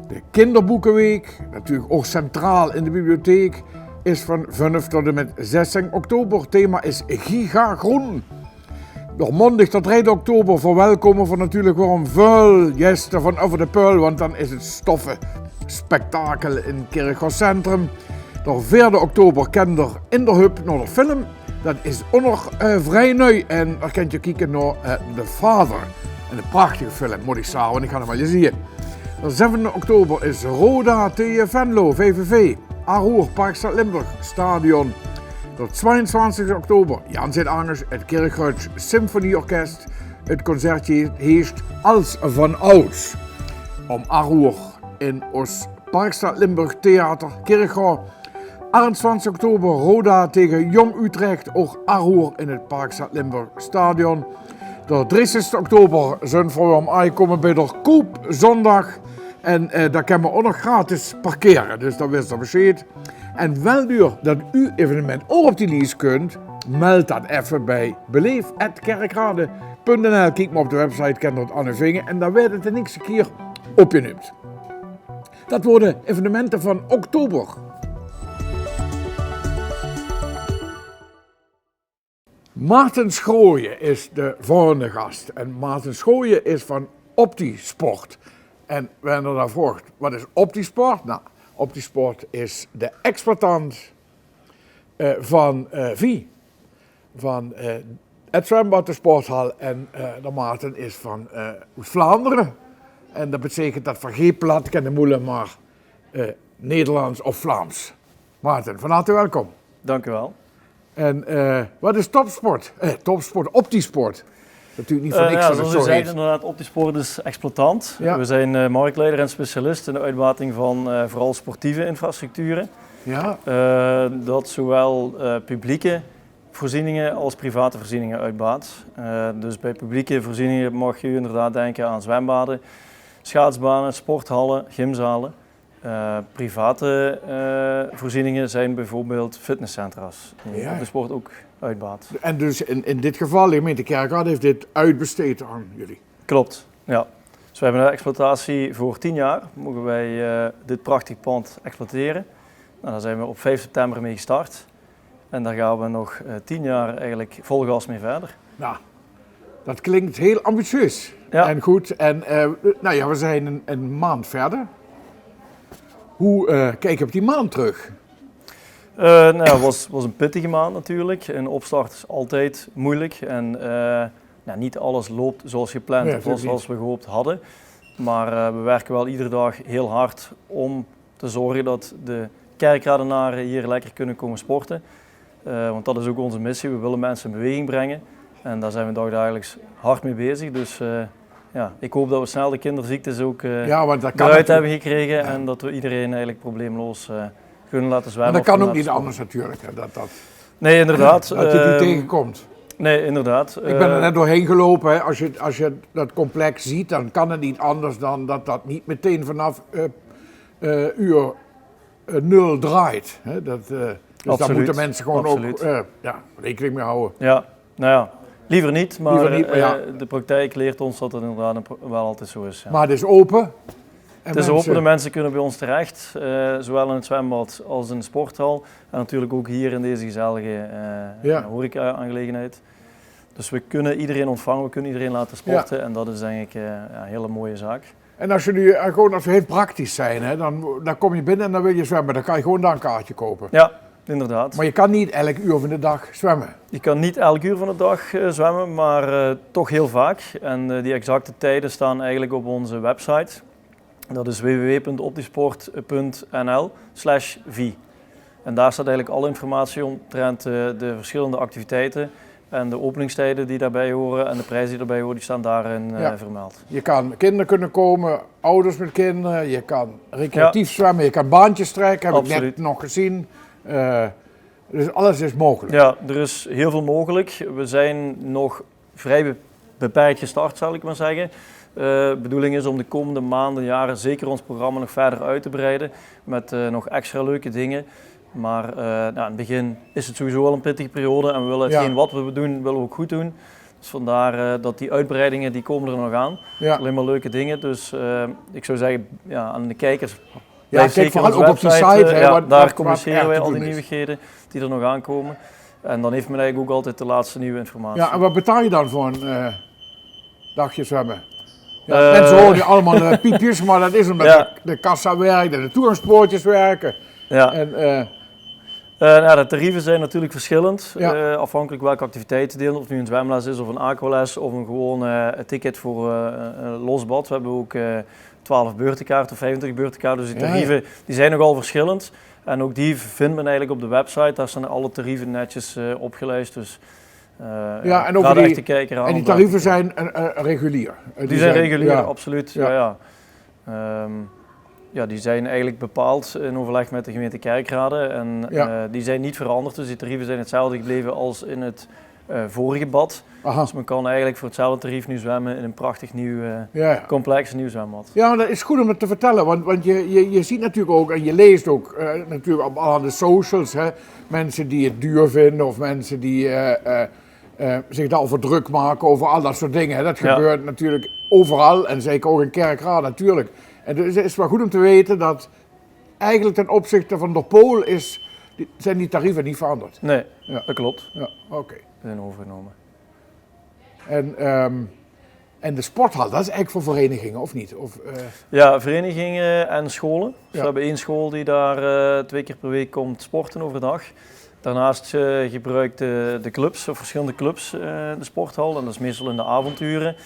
De kinderboekenweek, natuurlijk ook centraal in de bibliotheek, is van 5 tot en met 16 oktober. Thema is Giga Groen. Door mondig tot 3 oktober verwelkomen we natuurlijk weer veel gasten van over de Peul, want dan is het stoffen spektakel in Kerkhof Centrum. Door 4 oktober kinder in de hub naar de film. Dat is ook nog vrij nieuw en dan kun je kijken naar The Father. Een prachtige film, moet ik zeggen, want ik ga hem wel eens zien. De 7 oktober is Roda tegen Venlo, VVV. Aroer, Parkstad Limburg, Stadion. De 22 oktober, Jan Sint-Angers, het Kerkruid Symfonieorkest. Het concertje heet Als van Ouds. Om Aroer in ons Parkstad Limburg Theater, Kerkruid. 28 oktober, Roda tegen Jong Utrecht, ook Aroer in het Parkstad Limburg Stadion. De 30 oktober zijn we om aankomen bij de Koopzondag. En daar kunnen we ook nog gratis parkeren, dus dat wist je bescheid. En wel duur dat u evenement ook op die lijst kunt, meld dat even bij beleef@kerkrade.nl. Kijk maar op de website, ken dat aan uw vinger en dan werd het de nächste keer opgenoemd. Dat worden evenementen van oktober. Maarten Schrooijen is de volgende gast. En Maarten Schrooijen is van Optisport. En we hebben daar gevraagd, wat is Optisport? Nou, Optisport is de exploitant van VI. Van het zwembad, de sporthal. En de Maarten is van Vlaanderen. En dat betekent dat van geen plat kennen moeilijk, maar Nederlands of Vlaams. Maarten, van harte welkom. Dank u wel. En wat is topsport? Topsport, Optisport. Natuurlijk niet voor niks. Zoals u zei, inderdaad, Optisport is exploitant. Ja. We zijn marktleider en specialist in de uitbating van vooral sportieve infrastructuren. Ja. Dat zowel publieke voorzieningen als private voorzieningen uitbaat. Dus bij publieke voorzieningen mag je inderdaad denken aan zwembaden, schaatsbanen, sporthallen, gymzalen. Private voorzieningen zijn bijvoorbeeld fitnesscentra's, die de sport ook uitbaat. En dus in dit geval, de gemeente Kerkrade heeft dit uitbesteed aan jullie? Klopt, ja. Dus we hebben een exploitatie voor 10 jaar, mogen wij dit prachtig pand exploiteren. Nou, daar zijn we op 5 september mee gestart. En daar gaan we nog 10 jaar eigenlijk vol gas mee verder. Nou, dat klinkt heel ambitieus en goed. En nou ja, we zijn een maand verder. Hoe kijk je op die maand terug? Het was een pittige maand natuurlijk. Een opstart is altijd moeilijk en niet alles loopt zoals gepland of zoals we gehoopt hadden. Maar we werken wel iedere dag heel hard om te zorgen dat de kerkradenaren hier lekker kunnen komen sporten. Want dat is ook onze missie, we willen mensen in beweging brengen. En daar zijn we dagelijks hard mee bezig. Dus ik hoop dat we snel de kinderziektes ook eruit hebben gekregen en dat we iedereen eigenlijk probleemloos kunnen laten zwemmen. Maar dat kan ook niet anders natuurlijk. Hè, Nee, inderdaad. Dat je het niet tegenkomt. Nee, inderdaad. Ik ben er net doorheen gelopen. Hè. Als je dat complex ziet, dan kan het niet anders dan dat niet meteen vanaf uur 0 draait. Hè. Dus daar moeten mensen gewoon ook rekening mee houden. Ja, nou ja. Liever niet, maar, de praktijk leert ons dat het inderdaad wel altijd zo is. Ja. Maar het is open? Het is open, de mensen kunnen bij ons terecht, zowel in het zwembad als in de sporthal. En natuurlijk ook hier in deze gezellige horeca-aangelegenheid. Dus we kunnen iedereen ontvangen, we kunnen iedereen laten sporten en dat is denk ik een hele mooie zaak. En als we heel praktisch zijn, hè, dan kom je binnen en dan wil je zwemmen, dan kan je gewoon daar een kaartje kopen. Ja. Inderdaad. Maar je kan niet elk uur van de dag zwemmen? Je kan niet elk uur van de dag zwemmen, maar toch heel vaak. En die exacte tijden staan eigenlijk op onze website. Dat is www.optisport.nl/vi. En daar staat eigenlijk alle informatie omtrent de verschillende activiteiten en de openingstijden die daarbij horen en de prijzen die daarbij horen, die staan daarin vermeld. Kinderen kunnen komen, ouders met kinderen, je kan recreatief zwemmen, je kan baantjes trekken, heb ik net nog gezien. Dus alles is mogelijk. Ja, er is heel veel mogelijk. We zijn nog vrij beperkt gestart, zal ik maar zeggen. De bedoeling is om de komende maanden, jaren zeker ons programma nog verder uit te breiden met nog extra leuke dingen. Maar in het begin is het sowieso al een pittige periode en we willen hetgeen wat we doen, willen we ook goed doen. Dus vandaar dat die uitbreidingen die komen er nog aan. Ja. Alleen maar leuke dingen. Dus ik zou zeggen aan de kijkers. Ja, kijk vooral ook op de site. Daar communiceren wij al die nieuwigheden die er nog aankomen. En dan heeft men eigenlijk ook altijd de laatste nieuwe informatie. Ja, en wat betaal je dan voor een dagje zwemmen? Ja, mensen horen nu allemaal piepjes, maar dat is omdat de kassa werkt en de toegangspoortjes werken. Ja. En, de tarieven zijn natuurlijk verschillend, afhankelijk welke activiteiten delen. Of het nu een zwemles is of een aquales of een gewoon ticket voor een losbad. We hebben ook 12 beurtenkaarten of 25 beurtenkaarten, dus die tarieven die zijn nogal verschillend. En ook die vindt men eigenlijk op de website, daar staan alle tarieven netjes opgelijst. Dus, en ook die tarieven zijn regulier? Die zijn regulier, absoluut. Die zijn eigenlijk bepaald in overleg met de gemeente Kerkrade en die zijn niet veranderd. Dus die tarieven zijn hetzelfde gebleven als in het vorige bad. Aha. Dus men kan eigenlijk voor hetzelfde tarief nu zwemmen in een prachtig nieuw, complex nieuw zwembad. Ja, maar dat is goed om het te vertellen, want je ziet natuurlijk ook en je leest ook natuurlijk op alle socials, mensen die het duur vinden of mensen die zich daarover druk maken over al dat soort dingen. Dat gebeurt natuurlijk overal en zeker ook in Kerkrade natuurlijk. En dus het is wel goed om te weten dat eigenlijk ten opzichte van de Pool zijn die tarieven niet veranderd. Nee, dat klopt. Ja, oké. Zijn overgenomen. En de sporthal, dat is eigenlijk voor verenigingen, of niet? Ja, verenigingen en scholen. Dus we hebben 1 school die daar 2 keer per week komt sporten overdag. Daarnaast gebruikt de clubs, of verschillende clubs, de sporthal. En dat is meestal in de avonduren.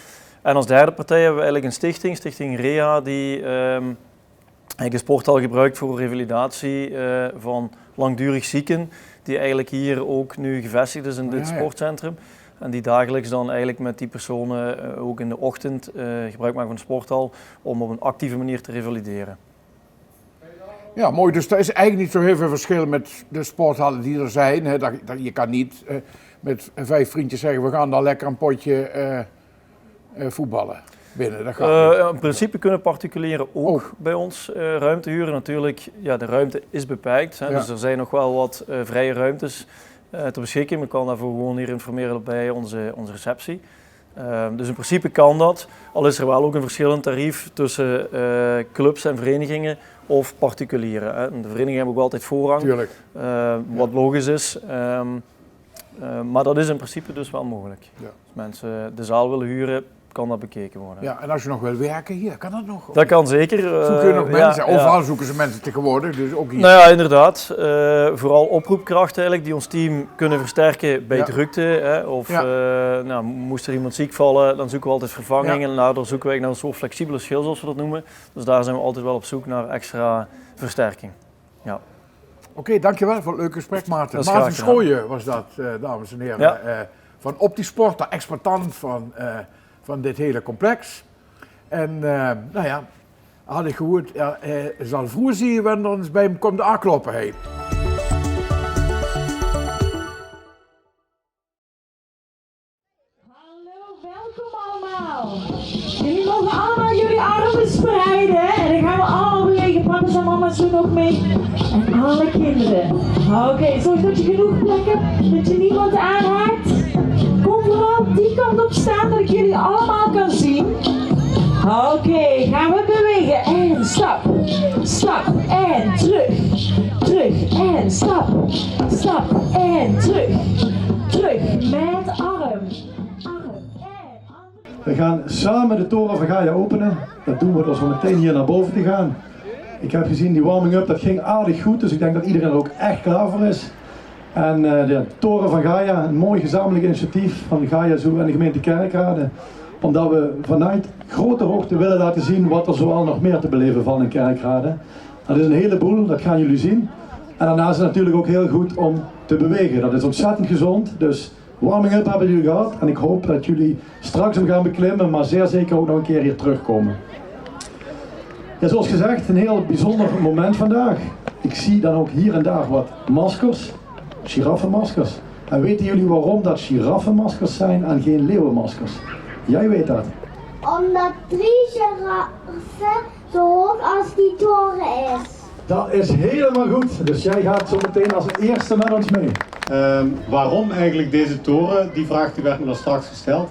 En als derde partij hebben we eigenlijk een stichting REA, die eigenlijk de sporthal gebruikt voor revalidatie van langdurig zieken. Die eigenlijk hier ook nu gevestigd is in dit sportcentrum. En die dagelijks dan eigenlijk met die personen ook in de ochtend gebruik maken van de sporthal om op een actieve manier te revalideren. Ja, mooi. Dus er is eigenlijk niet zo heel veel verschil met de sporthallen die er zijn. Hè. Je kan niet met 5 vriendjes zeggen, we gaan daar lekker een potje voetballen binnen. Dat gaat in principe kunnen particulieren ook bij ons ruimte huren. Natuurlijk, de ruimte is beperkt. Hè, dus er zijn nog wel wat vrije ruimtes ter beschikking. Men kan daarvoor gewoon hier informeren bij onze receptie. Dus in principe kan dat. Al is er wel ook een verschillend tarief tussen clubs en verenigingen of particulieren. Hè. De verenigingen hebben ook altijd voorrang. Tuurlijk. Wat logisch is. Maar dat is in principe dus wel mogelijk. Ja. Als mensen de zaal willen huren, kan dat bekeken worden. Ja, en als je nog wil werken hier, kan dat nog? Dat kan zeker. Zoeken je nog mensen? Overal zoeken ze mensen tegenwoordig, dus ook hier. Nou ja, inderdaad. Vooral oproepkrachten eigenlijk, die ons team kunnen versterken bij drukte. Hè, of moest er iemand ziek vallen, dan zoeken we altijd vervanging. En daardoor zoeken we naar een soort flexibele schil, zoals we dat noemen. Dus daar zijn we altijd wel op zoek naar extra versterking. Ja. Oké, dankjewel voor het leuke gesprek, Maarten. Maarten Schooijen was dat, dames en heren. Van Optisport, de exploitant van dit hele complex. En had ik gehoord, hij zal vroeg zien wanneer ons bij hem komt aankloppen heen. Hallo, welkom allemaal. Jullie mogen allemaal jullie armen spreiden en dan gaan we allemaal bewegen. Papa's en mama's doen ook mee. En alle kinderen. Oké, zorg dat je genoeg plek hebt, dat je niemand aanhaakt. Kom vooral die kant op staan, dat ik jullie allemaal kan zien. Oké, gaan we bewegen. En stap, stap en terug. Terug en stap, stap en terug. Terug met arm. We gaan samen de toren van Gaia openen. Dat doen we door zo meteen hier naar boven te gaan. Ik heb gezien die warming-up, dat ging aardig goed, dus ik denk dat iedereen er ook echt klaar voor is. En de toren van Gaia, een mooi gezamenlijk initiatief van Gaia Zoo en de gemeente Kerkrade. Omdat we vanuit grote hoogte willen laten zien wat er zoal nog meer te beleven valt in Kerkrade. Dat is een heleboel, dat gaan jullie zien. En daarnaast is het natuurlijk ook heel goed om te bewegen. Dat is ontzettend gezond, dus warming-up hebben jullie gehad. En ik hoop dat jullie straks hem gaan beklimmen, maar zeer zeker ook nog een keer hier terugkomen. Ja, zoals gezegd, een heel bijzonder moment vandaag. Ik zie dan ook hier en daar wat maskers, giraffenmaskers. En weten jullie waarom dat giraffenmaskers zijn en geen leeuwenmaskers? Jij weet dat. Omdat 3 giraffen zo hoog als die toren is. Dat is helemaal goed. Dus jij gaat zo meteen als eerste met ons mee. Waarom eigenlijk deze toren? Die vraag die werd me dan straks gesteld.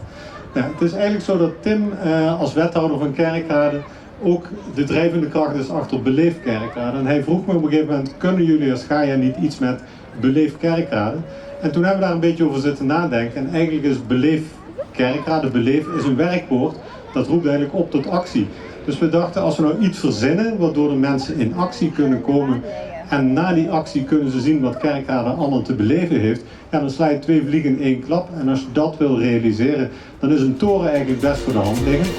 Ja, het is eigenlijk zo dat Tim als wethouder van Kerkrade ook de drijvende kracht is achter Beleef Kerkrade. En hij vroeg me op een gegeven moment, kunnen jullie als Gaia niet iets met Beleef Kerkrade? En toen hebben we daar een beetje over zitten nadenken. En eigenlijk is Beleef Kerkrade, Beleef is een werkwoord dat roept eigenlijk op tot actie. Dus we dachten, als we nou iets verzinnen waardoor de mensen in actie kunnen komen en na die actie kunnen ze zien wat Kerkrade allemaal te beleven heeft, ja, dan sla je 2 vliegen in 1 klap. En als je dat wil realiseren, dan is een toren eigenlijk best voor de hand liggen.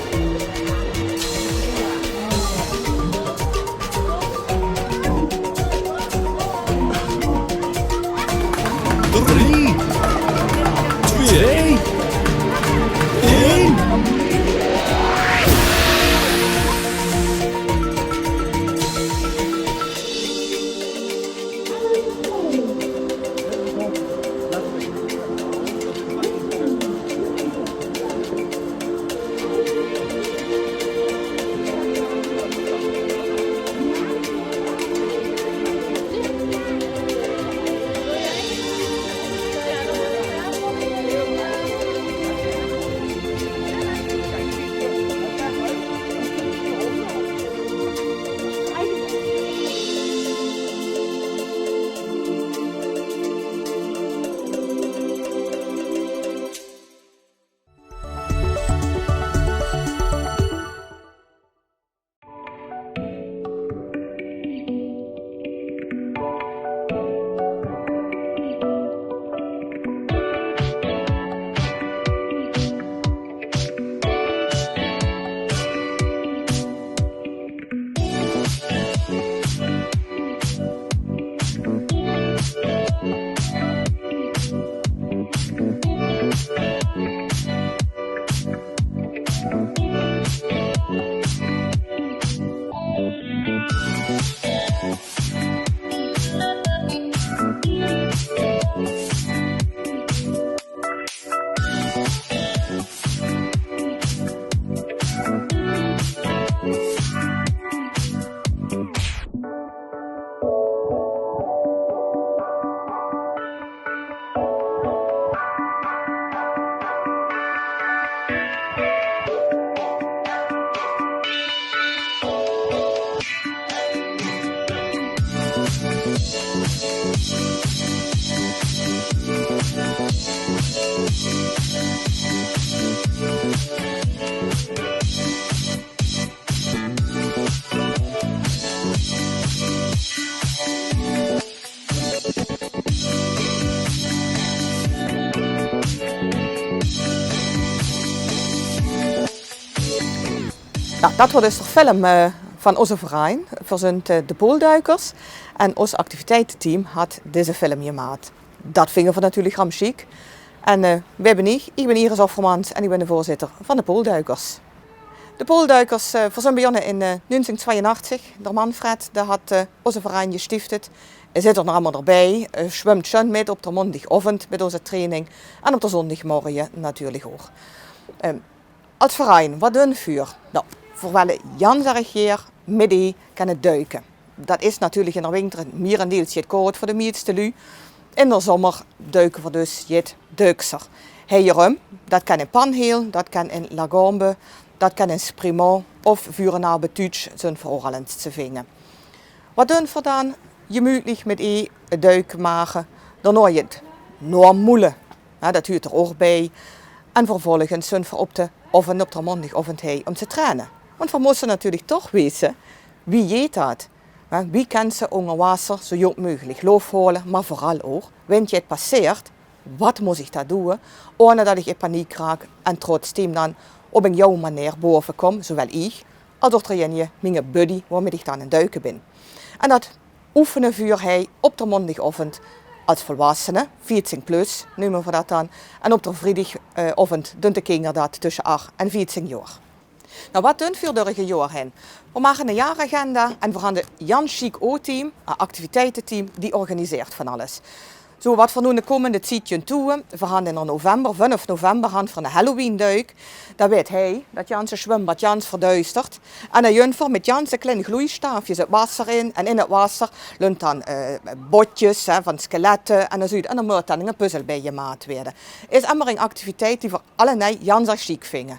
Nou, dat wordt dus de film van onze verein, verzint de Poolduikers. En ons activiteitenteam had deze film gemaakt. Dat vinden we natuurlijk ramchic. En ik ben Iris Offermans en ik ben de voorzitter van de Poolduikers. De Poolduikers zijn begonnen in 1982. De Manfred had onze verein gestiftet. Hij zit er nog allemaal erbij, zwemt schon met op de maandagavond met onze training en op de zondagmorgen natuurlijk ook. Als verein, wat doen we? Nou, voor wel jansig jaar midden kunnen duiken. Dat is natuurlijk in de winter meer een deeltje koud voor de meeste lui. In de zomer duiken we dus het duikser. Hierom, dat kan in Panheel, dat kan in Lagombe, dat kan in Sprimont of Vurenaar Betuutsch zijn vooral te vinden. Wat doen we dan? Gemütlich met een duik maken. Dan hoor je het Noormoelen. Ja, dat huurt er ook bij. En vervolgens zijn we op de oven op de maandagavond om te trainen. Want we moeten natuurlijk toch weten, wie jeet dat? Ja, wie kan ze onder water zo goed mogelijk loof holen, maar vooral ook, wanneer het passeert, wat moet ik dat doen, ohne dat ik in paniek raak en trotzdem dan op een jouw manier boven kom, zowel ik, als ook mijn buddy waarmee ik dan aan duiken ben. En dat oefenen vuur hij op de maandagavond als volwassene, 14 plus noemen we dat dan. En op de vrijdagavond doen de kinderen dat tussen 8 en 14 jaar. Nou, wat doen we door het jaar heen? We maken een jaaragenda en we gaan de Jan Chic O-team, een activiteitenteam, die organiseert van alles. Zo wat we nu de komende tijdje toe, we gaan in november, 5 november, gaan voor een Halloween-duik. Dan weet hij dat Janse zwembad Jans verduistert. En dan Junfer met Janse kleine gloeistaafjes het wasser in. En in het wasser lunt dan botjes van skeletten en zo. En dan moet dan een puzzel bij je maat worden. Is allemaal een activiteit die voor allerlei Jans chic vinden.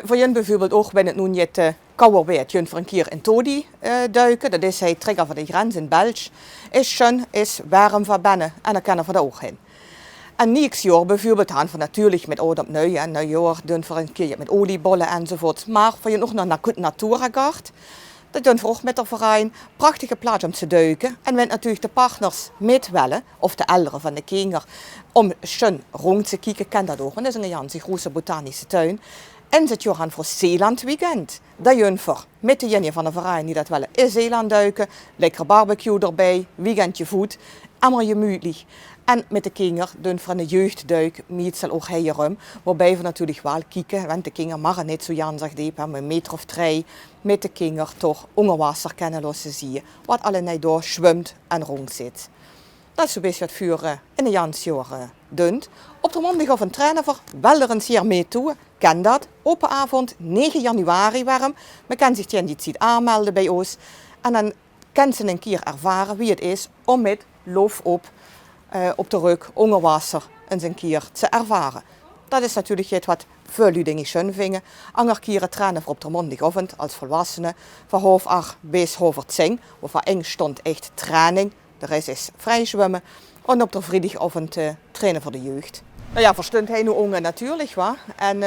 Voor Jun bijvoorbeeld ook ben het nu niet kouder weet. Jun voor een keer in Todi duiken. Dat is hij trigger van de grens in België. Is schön, is warm van binnen en dan kunnen we er ook in. En niks jaar bijvoorbeeld gaan we natuurlijk met oud op nieuw en nieuwjaar doen we een keer met oliebollen enzovoort. Maar voor je nog naar Naturagard, dat doen we ook met de verein. Prachtige plaats om te duiken. En wenn natuurlijk de partners meetwellen, of de ouderen van de kinderen, om schön rond te kijken, kan dat ook. Want dat is een ganse grote botanische tuin. En het jaar gaan voor Zeeland weekend. Dat doen we met de jenny van de verein die dat willen in Zeeland duiken. Lekker barbecue erbij, weekendje voet, allemaal gemütlich. En met de kinderen doen we een jeugdduik, meestal ook hierom. Waarbij we natuurlijk wel kijken, want de kinderen mogen niet zo jansig diep hebben, een meter of 3 met de kinderen toch onder wasser kunnen laten zien. Wat allerlei door zwemt en rond zit. Dat is zo'n beetje wat vuur in de Jansjaar doen. Op de maandag of een trainer wel er een keer mee toe. Ken dat. Open avond 9 januari warm. Men kan zich die tijd aanmelden bij ons. En dan kan ze een keer ervaren wie het is om met loof op de rug onder wasser eens een keer te ervaren. Dat is natuurlijk iets wat veel dingen schön vinden. Andere keren trainen we op de maandagavond als volwassenen van half 8 bis half 10. Of voor eng stond echt training. De rest is vrij zwemmen. En op de vrijdagavond trainen voor de jeugd. Nou ja, verstond hij nu onge natuurlijk wat. En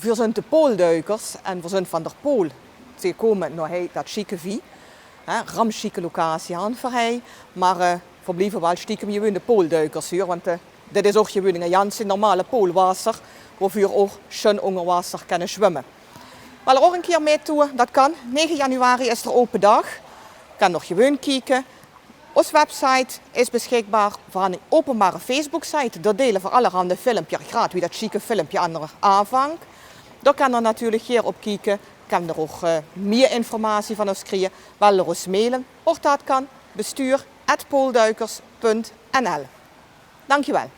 we zijn de poolduikers en we zijn van der Pool. Ze komen naar dat chique vie. Ramchique locatie aan voor hij. Maar verblijven wel stiekem gewoon de poolduikers hier. Want dit is ook gewoon een Janse normale poolwasser. Waar we ook schön onder water kunnen zwemmen. Maar er ook een keer mee toe, dat kan. 9 januari is er open dag. Kan nog gewoon kijken. Onze website is beschikbaar voor een openbare Facebook-site. Daar delen we allerhande filmpjes, graag wie dat chique filmpje aan de aanvang. Daar kan er natuurlijk hier op kijken. Kan er ook meer informatie van ons krijgen. Wel er ons mailen. Of dat kan bestuur@poolduikers.nl. Dankjewel.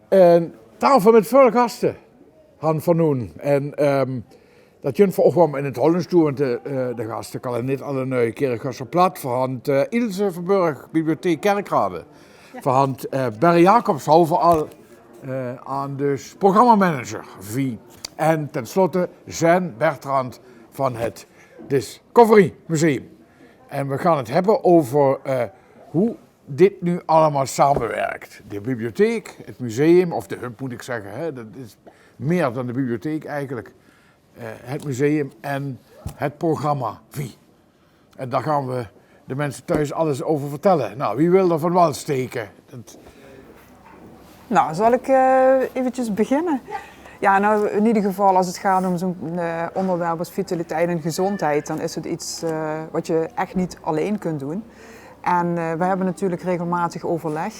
Een tafel met veel gasten gaan vernoemen. En dat jullie ook wel in het Hollands doen, want de gasten kan niet alle nieuwe Kerkgasser plat. Verhand Ilse Verburg, Bibliotheek Kerkrade. Ja. Verhand Barry Jacobs, overal aan de programmamanager Vie. En tenslotte Jean Bertrand van het Discovery Museum. En we gaan het hebben over hoe dit nu allemaal samenwerkt. De bibliotheek, het museum, of de hub moet ik zeggen, hè, dat is meer dan de bibliotheek eigenlijk. Het museum en het programma Vie. En daar gaan we de mensen thuis alles over vertellen. Nou, wie wil er van wal steken? Nou, zal ik eventjes beginnen? Ja, nou in ieder geval als het gaat om zo'n onderwerp als vitaliteit en gezondheid, dan is het iets wat je echt niet alleen kunt doen. En we hebben natuurlijk regelmatig overleg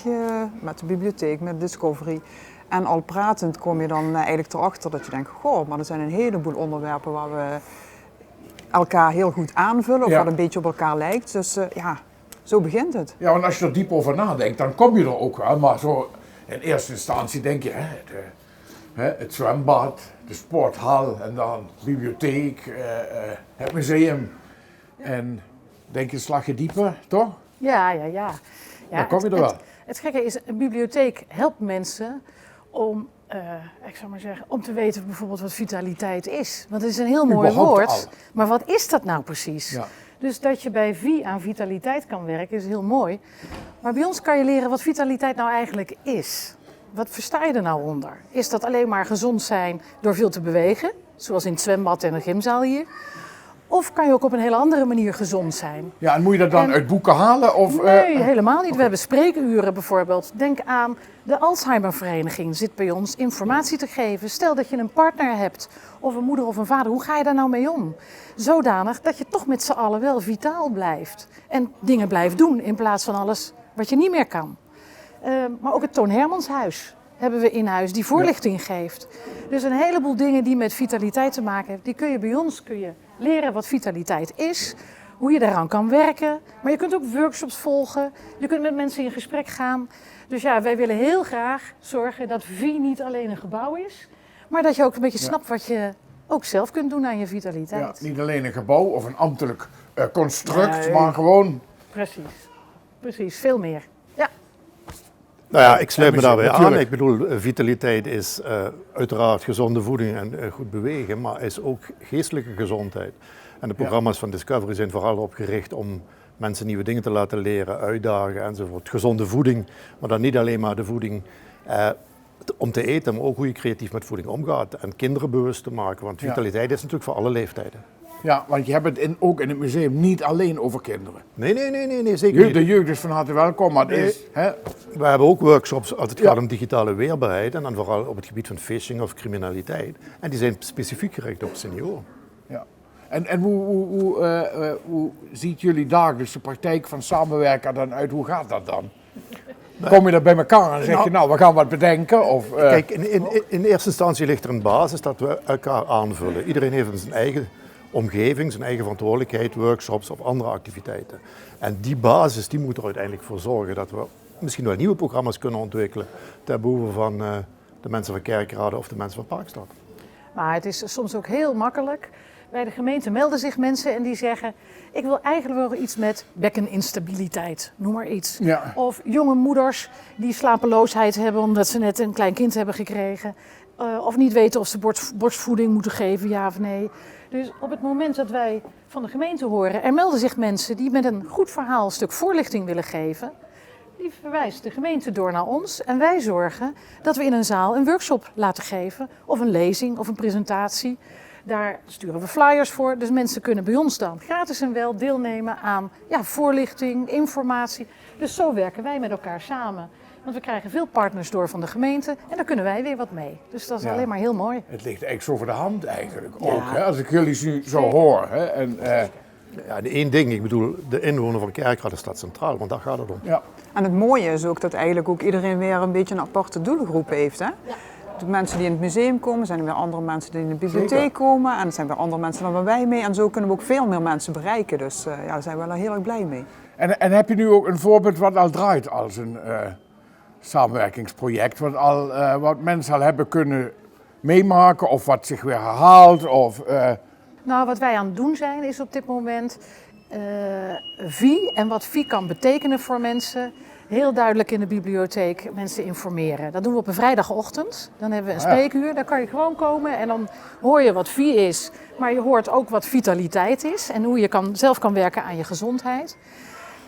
met de bibliotheek, met Discovery. En al pratend kom je dan eigenlijk erachter dat je denkt, goh, maar er zijn een heleboel onderwerpen waar we elkaar heel goed aanvullen of wat een beetje op elkaar lijkt. Dus ja, zo begint het. Ja, want als je er diep over nadenkt, dan kom je er ook wel. Maar zo in eerste instantie denk je, het zwembad, de sporthal en dan de bibliotheek, het museum. En denk je een slagje dieper, toch? Ja, dan kom je er wel. Het gekke is, een bibliotheek helpt mensen om, ik zou maar zeggen, om te weten bijvoorbeeld wat vitaliteit is. Want het is een heel mooi woord, maar wat is dat nou precies? Ja. Dus dat je bij VI aan vitaliteit kan werken is heel mooi. Maar bij ons kan je leren wat vitaliteit nou eigenlijk is. Wat versta je er nou onder? Is dat alleen maar gezond zijn door veel te bewegen, zoals in het zwembad en de gymzaal hier? Of kan je ook op een hele andere manier gezond zijn? Ja, en moet je dat dan uit boeken halen? Of, nee, helemaal niet. We hebben spreekuren bijvoorbeeld. Denk aan de Alzheimervereniging zit bij ons informatie te geven. Stel dat je een partner hebt, of een moeder of een vader. Hoe ga je daar nou mee om? Zodanig dat je toch met z'n allen wel vitaal blijft. En dingen blijft doen in plaats van alles wat je niet meer kan. Maar ook het Toon Hermanshuis hebben we in huis, die voorlichting geeft. Dus een heleboel dingen die met vitaliteit te maken hebben, die kun je bij ons leren wat vitaliteit is, hoe je daaraan kan werken. Maar je kunt ook workshops volgen, je kunt met mensen in gesprek gaan. Dus ja, wij willen heel graag zorgen dat VI niet alleen een gebouw is, maar dat je ook een beetje snapt wat je ook zelf kunt doen aan je vitaliteit. Ja, niet alleen een gebouw of een ambtelijk construct, maar gewoon... Precies, veel meer. Ja. Nou ja, ik sluit me daarbij aan. Ik bedoel, vitaliteit is uiteraard gezonde voeding en goed bewegen, maar is ook geestelijke gezondheid. En de programma's van Discovery zijn vooral op gericht om mensen nieuwe dingen te laten leren, uitdagen enzovoort. Gezonde voeding, maar dan niet alleen maar de voeding om te eten, maar ook hoe je creatief met voeding omgaat. En kinderen bewust te maken, want vitaliteit is natuurlijk voor alle leeftijden. Ja, want je hebt het ook in het museum niet alleen over kinderen. Nee, zeker niet. De jeugd is van harte welkom, maar het is... Hè? We hebben ook workshops als het gaat om digitale weerbaarheid en dan vooral op het gebied van phishing of criminaliteit. En die zijn specifiek gericht op senioren. Ja. En hoe ziet jullie dagelijks de praktijk van samenwerken dan uit? Hoe gaat dat dan? Kom je daar bij elkaar en zeg je, nou, we gaan wat bedenken? Of, Kijk, in eerste instantie ligt er een basis dat we elkaar aanvullen. Iedereen heeft zijn eigen omgeving, zijn eigen verantwoordelijkheid, workshops of andere activiteiten. En die basis die moet er uiteindelijk voor zorgen dat we misschien wel nieuwe programma's kunnen ontwikkelen ter behoeve van de mensen van Kerkrade of de mensen van Parkstad. Maar het is soms ook heel makkelijk. Bij de gemeente melden zich mensen en die zeggen, ik wil eigenlijk wel iets met bekkeninstabiliteit, noem maar iets. Ja. Of jonge moeders die slapeloosheid hebben omdat ze net een klein kind hebben gekregen. Of niet weten of ze borstvoeding moeten geven, ja of nee. Dus op het moment dat wij van de gemeente horen, er melden zich mensen die met een goed verhaal een stuk voorlichting willen geven. Die verwijst de gemeente door naar ons en wij zorgen dat we in een zaal een workshop laten geven. Of een lezing of een presentatie. Daar sturen we flyers voor, dus mensen kunnen bij ons dan gratis en wel deelnemen aan voorlichting, informatie. Dus zo werken wij met elkaar samen. Want we krijgen veel partners door van de gemeente en daar kunnen wij weer wat mee. Dus dat is alleen maar heel mooi. Het ligt eigenlijk zo voor de hand eigenlijk ook, hè? Als ik jullie nu zo hoor. Hè? En, ja, de één ding, ik bedoel, de inwoner van Kerkrade staat centraal, want daar gaat het om. Ja. En het mooie is ook dat eigenlijk ook iedereen weer een beetje een aparte doelgroep heeft. Hè? Ja. De mensen die in het museum komen, zijn er weer andere mensen die in de bibliotheek komen. En er zijn weer andere mensen waar wij mee. En zo kunnen we ook veel meer mensen bereiken. Dus daar zijn we wel heel erg blij mee. En heb je nu ook een voorbeeld wat al draait als een samenwerkingsproject? Wat mensen al hebben kunnen meemaken of wat zich weer herhaalt? Of, Nou, wat wij aan het doen zijn is op dit moment VI en wat VI kan betekenen voor mensen. Heel duidelijk in de bibliotheek mensen informeren. Dat doen we op een vrijdagochtend. Dan hebben we een spreekuur, daar kan je gewoon komen en dan hoor je wat VI is. Maar je hoort ook wat vitaliteit is en hoe je zelf kan werken aan je gezondheid.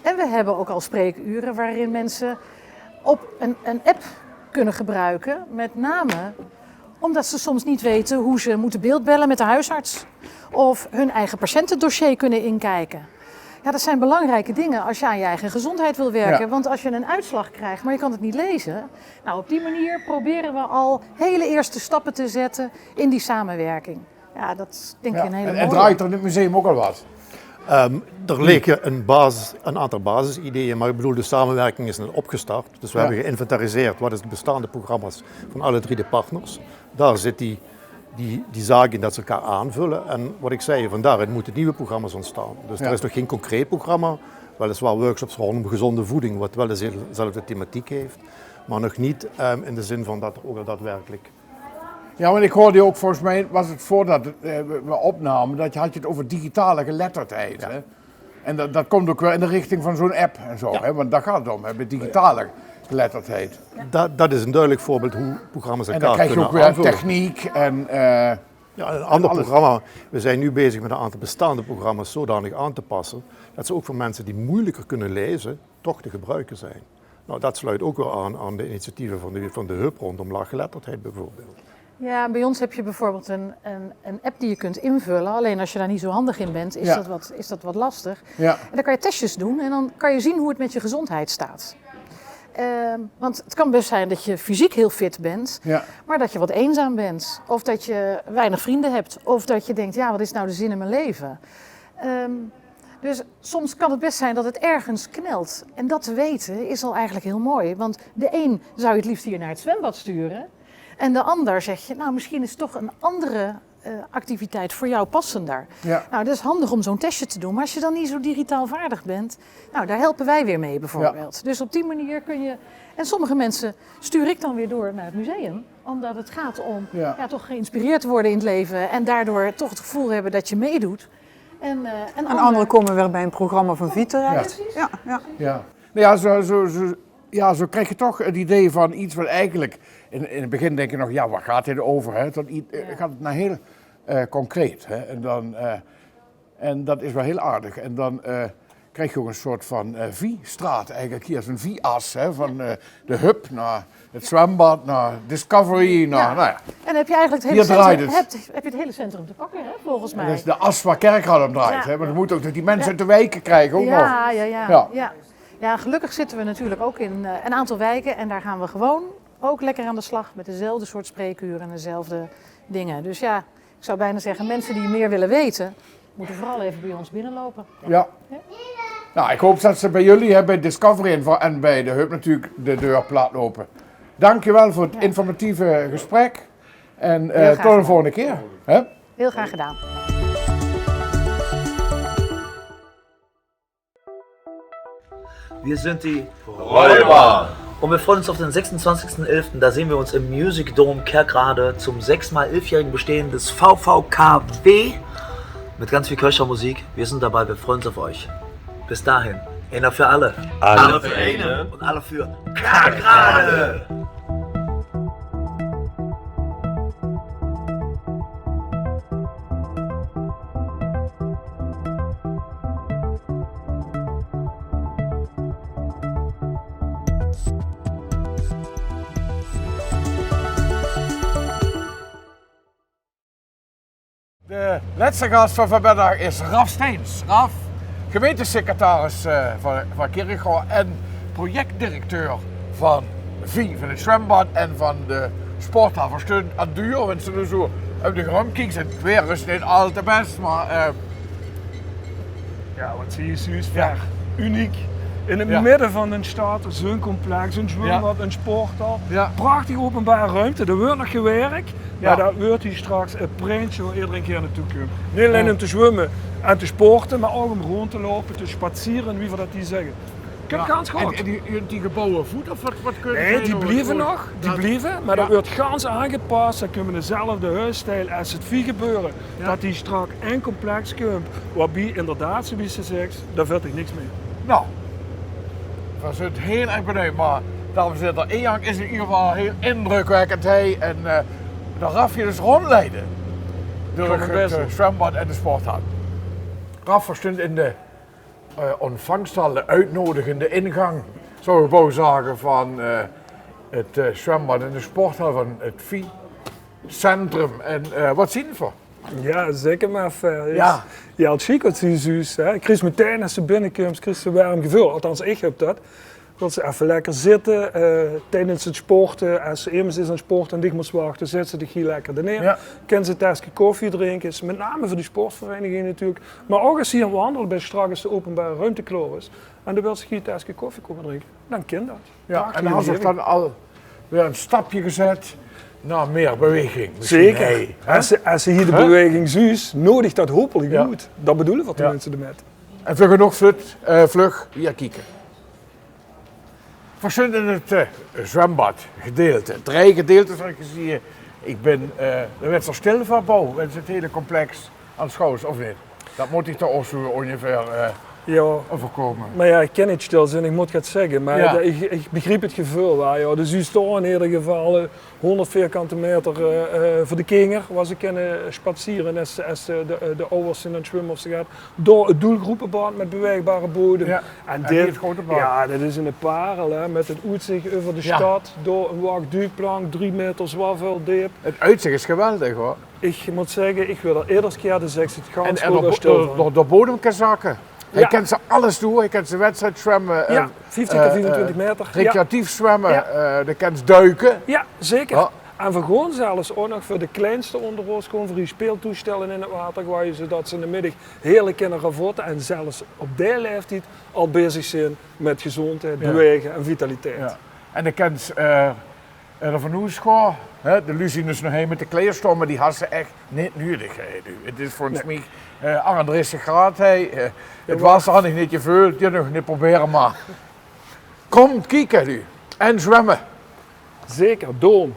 En we hebben ook al spreekuren waarin mensen op een app kunnen gebruiken. Met name omdat ze soms niet weten hoe ze moeten beeldbellen met de huisarts. Of hun eigen patiëntendossier kunnen inkijken. Ja, dat zijn belangrijke dingen als je aan je eigen gezondheid wil werken. Ja. Want als je een uitslag krijgt, maar je kan het niet lezen. Nou, op die manier proberen we al hele eerste stappen te zetten in die samenwerking. Ja, dat is denk ik een hele mooie. En draait er in het museum ook al wat? Er liggen een aantal basisideeën, maar ik bedoel, de samenwerking is net opgestart. Dus we hebben geïnventariseerd wat is de bestaande programma's van alle 3 de partners. Daar zit die zaak in dat ze elkaar aanvullen. En wat ik zei, van daaruit moeten nieuwe programma's ontstaan. Dus er is nog geen concreet programma, weliswaar workshops rondom gezonde voeding, wat wel dezelfde thematiek heeft. Maar nog niet in de zin van dat er ook al daadwerkelijk... Ja, want ik hoorde ook, volgens mij was het voordat we opnamen, dat had je het over digitale geletterdheid. Hè? En dat komt ook wel in de richting van zo'n app en zo, hè? Want daar gaat het om, met digitale geletterdheid. Dat is een duidelijk voorbeeld hoe programma's elkaar kunnen aanvullen. En dan krijg je ook weer techniek en... Ja, een ander programma. We zijn nu bezig met een aantal bestaande programma's zodanig aan te passen dat ze ook voor mensen die moeilijker kunnen lezen, toch te gebruiken zijn. Nou, dat sluit ook wel aan de initiatieven van de Hub rondom laaggeletterdheid bijvoorbeeld. Ja, bij ons heb je bijvoorbeeld een app die je kunt invullen. Alleen als je daar niet zo handig in bent, is dat wat lastig. Ja. En dan kan je testjes doen en dan kan je zien hoe het met je gezondheid staat. Want het kan best zijn dat je fysiek heel fit bent, maar dat je wat eenzaam bent. Of dat je weinig vrienden hebt. Of dat je denkt, ja, wat is nou de zin in mijn leven? Dus soms kan het best zijn dat het ergens knelt. En dat te weten is al eigenlijk heel mooi. Want de een zou je het liefst hier naar het zwembad sturen. En de ander zeg je, nou misschien is toch een andere activiteit voor jou passender. Ja. Nou, dat is handig om zo'n testje te doen. Maar als je dan niet zo digitaal vaardig bent, nou, daar helpen wij weer mee bijvoorbeeld. Ja. Dus op die manier kun je... En sommige mensen stuur ik dan weer door naar het museum. Omdat het gaat om toch geïnspireerd te worden in het leven. En daardoor toch het gevoel hebben dat je meedoet. En anderen komen weer bij een programma van Vie terecht. Zo krijg je toch het idee van iets wat eigenlijk... In het begin denk je nog, ja, waar gaat dit over? Hè? Dan gaat het naar heel concreet. Hè? En dat is wel heel aardig. En dan krijg je ook een soort van Vie-straat eigenlijk. Hier is een Vie-as, hè? Van de Hub naar het zwembad, naar Discovery. Nou ja. En heb je eigenlijk het hele centrum, heb je het hele centrum te pakken, hè? Volgens mij. Dat is de as waar Kerkrade om draait. Hè? Maar dat moet ook dat die mensen uit de wijken krijgen ook nog. Ja, gelukkig zitten we natuurlijk ook in een aantal wijken. En daar gaan we gewoon ook lekker aan de slag met dezelfde soort spreekuren en dezelfde dingen. Dus ja, ik zou bijna zeggen, mensen die meer willen weten, moeten vooral even bij ons binnenlopen. Ja. Nou, ik hoop dat ze bij jullie, bij Discovery en bij de Hub natuurlijk de deur plat lopen. Dankjewel voor het informatieve gesprek. En tot de volgende keer. Hè? Heel graag gedaan. Wir sind die Räuber. Und wir freuen uns auf den 26.11. Da sehen wir uns im Music Dome Kerkrade zum 6x11-jährigen Bestehen des VVKW mit ganz viel Köchermusik. Wir sind dabei, wir freuen uns auf euch. Bis dahin, einer für alle. Alle für einen. Und alle für Kerkrade. De laatste gast van vanmiddag is Raf Steins. Raf, gemeentesecretaris van Kerkrade en projectdirecteur van Vie, van het zwembad en van de sporthal. Versteund aan duur, wenn ze er zo op de grond kijken, het weer is niet al te best, maar... Ja, wat zie je Suus? Ja. Uniek. In het midden van een stad, zo'n complex, een zwembad, een sporthal. Ja. Prachtig openbare ruimte, er wordt nog gewerkt. Maar dat wordt hier straks een printje waar iedereen keer naartoe komt. Niet alleen om te zwemmen en te sporten, maar ook om rond te lopen, te spazieren, wie we dat die zeggen. Ik heb gans gehad. En die gebouwen voet of wat kunnen Nee, die blijven nog. Die blijven, maar dat wordt gans aangepast. Dan kunnen we dezelfde huisstijl als het Vie gebeuren. Ja. Dat die straks een complex komt, waarbij inderdaad, zoals ze zegt, daar vind ik niks meer. Nou, dat is het heel erg benieuwd, maar dames en heren, Ejang is in ieder geval heel indrukwekkend. En de Raf je dus rondleiden door het zwembad en de sporthal. Raf stond in de ontvangsthal, de uitnodigende ingang, zou ik wel zeggen, van het zwembad en de sporthal van het Vie-centrum. En wat zien we voor? Ja, zeker maar. Ja, het chic wat ze zus. Ik kreeg meteen als ze binnenkomt, kreeg ze warm gevoel. Althans, ik heb dat. Dat ze even lekker zitten tijdens het sporten. Als ze immers is aan het sporten en dicht moet wachten, zet ze de giel lekker neer. Ja. Kan ze een tasje koffie drinken. Is met name voor die sportvereniging natuurlijk. Maar ook als ze hier wandelen bij straks de openbare ruimte klaar is. En dan wil ze een tasje koffie komen drinken. Dan kan dat. Ja, en dan had dan al weer een stapje gezet naar meer beweging. Zeker. Hey, als ze hier de beweging ziet, nodig dat hopelijk goed. Dat bedoelen we de mensen ermee. En vlug genoeg vlug hier kijken. Verschillend in het zwembad gedeelte. 3 gedeeltes zoals je ziet. Ik ben de Wetser Stilverbouw, met het hele complex aan schouws, of niet? Dat moet ik toch ook zo ongeveer overkomen. Maar ja, ik ken het stil en ik moet het zeggen, maar ik begreep het gevoel wel. Ja. Dus u staat in ieder geval 100 vierkante meter voor de kinder, waar ze kunnen spazieren als de ouders in het zwemmen of ze gaat. Door het doelgroepenbad met beweegbare bodem. Ja. En dit grote bad. Ja, dit is in de Parel, hè, met het uitzicht over de stad, door een wakduikplank, 3 meter zwavel diep. Het uitzicht is geweldig hoor. Ik moet zeggen, ik wil er eerder keer de 60 gaan. En door bodem kan zakken. Hij kent ze alles doen, hij kent ze wedstrijd zwemmen. 50 tot 24 meter. Recreatief zwemmen, hij kent duiken. Ja, zeker. Ja. En voor gewoon zelfs ook nog voor de kleinste onder ons, gewoon voor die speeltoestellen in het water, waar je zodat ze in de middag heerlijk kunnen ravotten en zelfs op die leeftijd al bezig zijn met gezondheid, bewegen en vitaliteit. Ja. En hij kent de Van Oerschoor, de Lucie is nog heen met de kleerstorm, maar die had ze echt niet nodig. Het is volgens mij 38 graden. Het was er niet gevuld, je nog niet proberen maar. Kom kijken nu en zwemmen. Zeker, doen.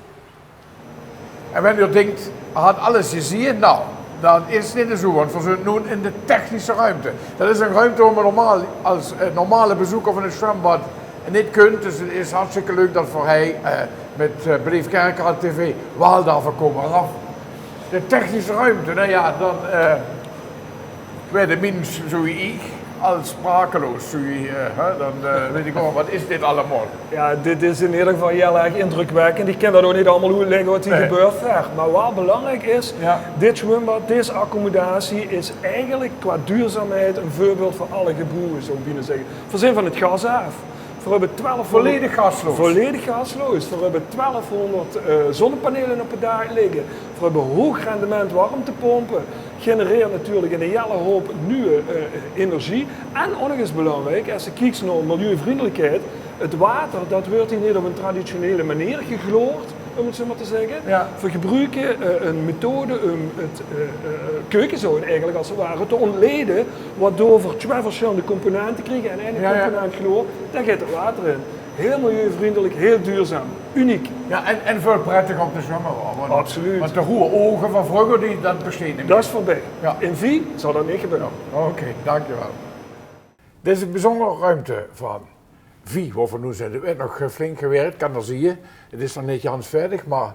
En wanneer u denkt, had alles gezien, nou, dan is het niet zo, want we zijn nu in de technische ruimte. Dat is een ruimte waar we als normale bezoeker van het zwembad niet kunt, dus het is hartstikke leuk dat voor hij met Beleefd Kerkrade TV wel daarvoor komen af. De technische ruimte, nou ja, dan weet de mens zoals ik als sprakeloos. Dan weet ik ook, wat is dit allemaal? Ja, dit is in ieder geval heel erg indrukwekkend. Ik ken dat ook niet allemaal uitleggen wat hier gebeurt. Maar wat belangrijk is, dit zwembad, deze accommodatie is eigenlijk qua duurzaamheid een voorbeeld voor alle gebouwen, zou ik bijna zeggen. Voorzien van het gas af. We hebben 1200, volledig gasloos. Volledig gasloos. We hebben 1200 zonnepanelen op het dak liggen. We hebben hoog rendement warmtepompen. Genereert natuurlijk een hele hoop nieuwe energie. En ook nog eens belangrijk, als je kijkt naar milieuvriendelijkheid, het water dat wordt hier niet op een traditionele manier gegloord, om het zo maar te zeggen. Ja. We gebruiken een methode om het keukenzout eigenlijk als het ware te ontleden, waardoor we 2 verschillende componenten krijgen en één component chloor, daar gaat het water in. Heel milieuvriendelijk, heel duurzaam, uniek. Ja, en veel prettig om te zwemmen. Absoluut. Want de goede ogen van vroeger, dat besteden niet. Dat is voorbij. Ja. In Vie zal dat niet gebeuren. Oké, dankjewel. Dit is een bijzondere ruimte van Vie, waarvoor nu zijn. Er werd nog flink gewerkt, kan dat zie je. Het is nog niet handverdig, maar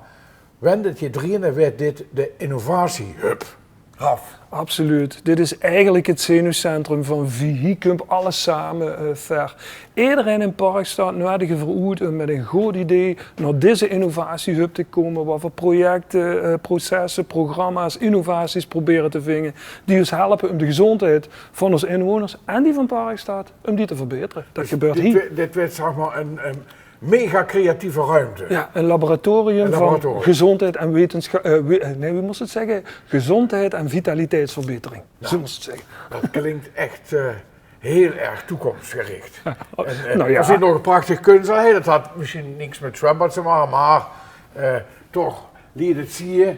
wanneer het je drieën werd dit de innovatiehub. Raf. Absoluut. Dit is eigenlijk het zenuwcentrum van Vie. Hier komt alles samen ver. Iedereen in het park staat nodig veroerd om met een goed idee naar deze innovatiehub te komen, waar we projecten, processen, programma's, innovaties proberen te vinden, die ons helpen om de gezondheid van onze inwoners en die van Parkstad, om die te verbeteren. Dat dus gebeurt hier. Dit werd zeg maar een mega creatieve ruimte. Ja, een laboratorium van gezondheid en wetenschap. Nee, wie moest het zeggen? Gezondheid en vitaliteitsverbetering. Zo moest het zeggen. Dat klinkt echt heel erg toekomstgericht. Nou ja. Er zit nog een prachtig kunstwerk. Dat had misschien niks met zwembad te maken, maar toch liet het zien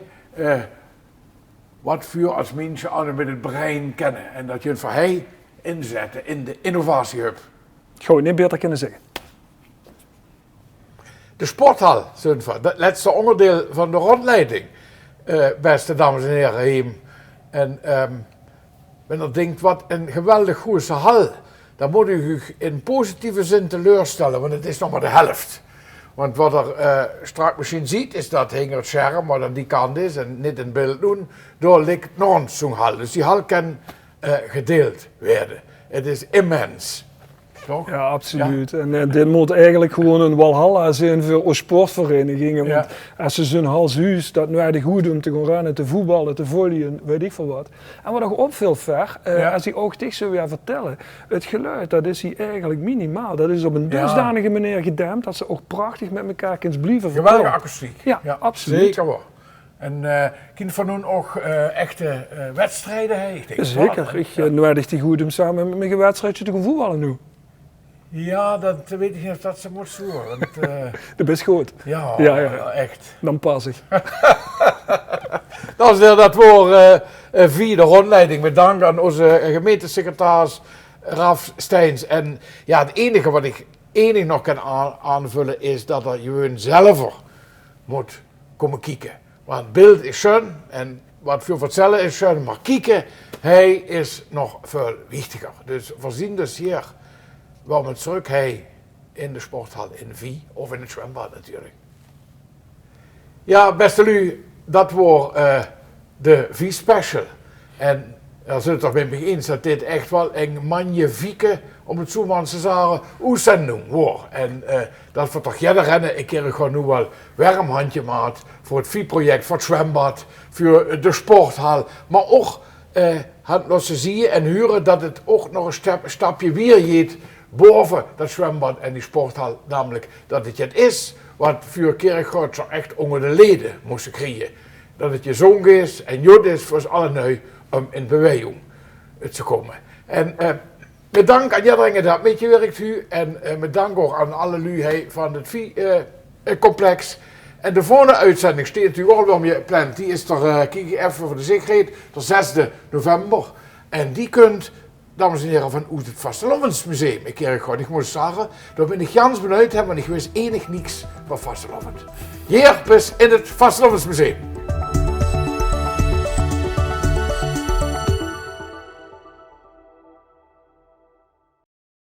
wat voor als mensen aan met het brein kennen. En dat je het voor hij inzetten in de innovatiehub. Gewoon niet beter kunnen zeggen. De sporthal, het laatste onderdeel van de rondleiding, beste dames en heren. En wanneer denkt, wat een geweldig goede hal, dan moet u in positieve zin teleurstellen, want het is nog maar de helft. Want wat er straks misschien ziet, is dat hing het scherm, wat aan die kant is en niet in beeld doen, door ligt nog zo'n hal. Dus die hal kan gedeeld werden. Het is immens. Toch? Ja, absoluut. Ja. En dit moet eigenlijk gewoon een walhalla zijn voor onze sportverenigingen. Want als ze zo'n halshuis dat nou goed om te gaan rennen, te voetballen, te volleyen, weet ik veel wat. En wat nog opvalt ver, als ik ook tegen zou vertellen, het geluid dat is hier eigenlijk minimaal. Dat is op een dusdanige manier gedempt dat ze ook prachtig met elkaar kunnen blijven vertellen. Geweldige akoestiek. Ja, absoluut. Zeker wel. En kind van nun ook echte wedstrijden heeft. Zeker. Ik nodig die goed om samen met mijn wedstrijdje te gaan voetballen nu. Ja, dat weet ik niet of dat ze moet zoeken. Dat is goed. Ja, echt. Dan pas ik. Dat is dat voor Vie, de rondleiding. Met dank aan onze gemeentesecretaris Raf Steins. En ja, het enige wat ik nog kan aanvullen is dat er gewoon zelf moet komen kijken. Want het beeld is schön en wat veel vertellen is, maar kijken, hij is nog veel wichtiger. Dus we zien dus hier waar we terug hij in de sporthal in Vie of in het zwembad natuurlijk. Ja, beste lu, dat wordt de Vie Special. En er zit toch met me eens dat dit echt wel een magnifieke, om het zo maar te zeggen, uitzending wordt. En dat we toch jaren rennen, ik keer gewoon nu wel warm handje maat voor het Vie-project, voor het zwembad, voor de sporthal. Maar ook laten ze zien en huren dat het ook nog een stapje weer gaat boven dat zwembad en die sporthal. Namelijk dat het is wat voor Kerkrade zo echt onder de leden moesten krijgen. Dat het je zoon is en jod is voor alle nu om in beweging te komen. En met dank aan iedereen dat met je werkt u en met dank ook aan alle lui van het Vie-complex. En de volgende uitzending steekt u al om je plant. Die is er, kijk even voor de zekerheid, de 6e november. En die kunt, dames en heren, van het Vastelovensmuseum. Ik moet zeggen, daar ben ik gans benieuwd, want ik wist enig niks van Vastelovend. Hier, dus in het Vastelovensmuseum.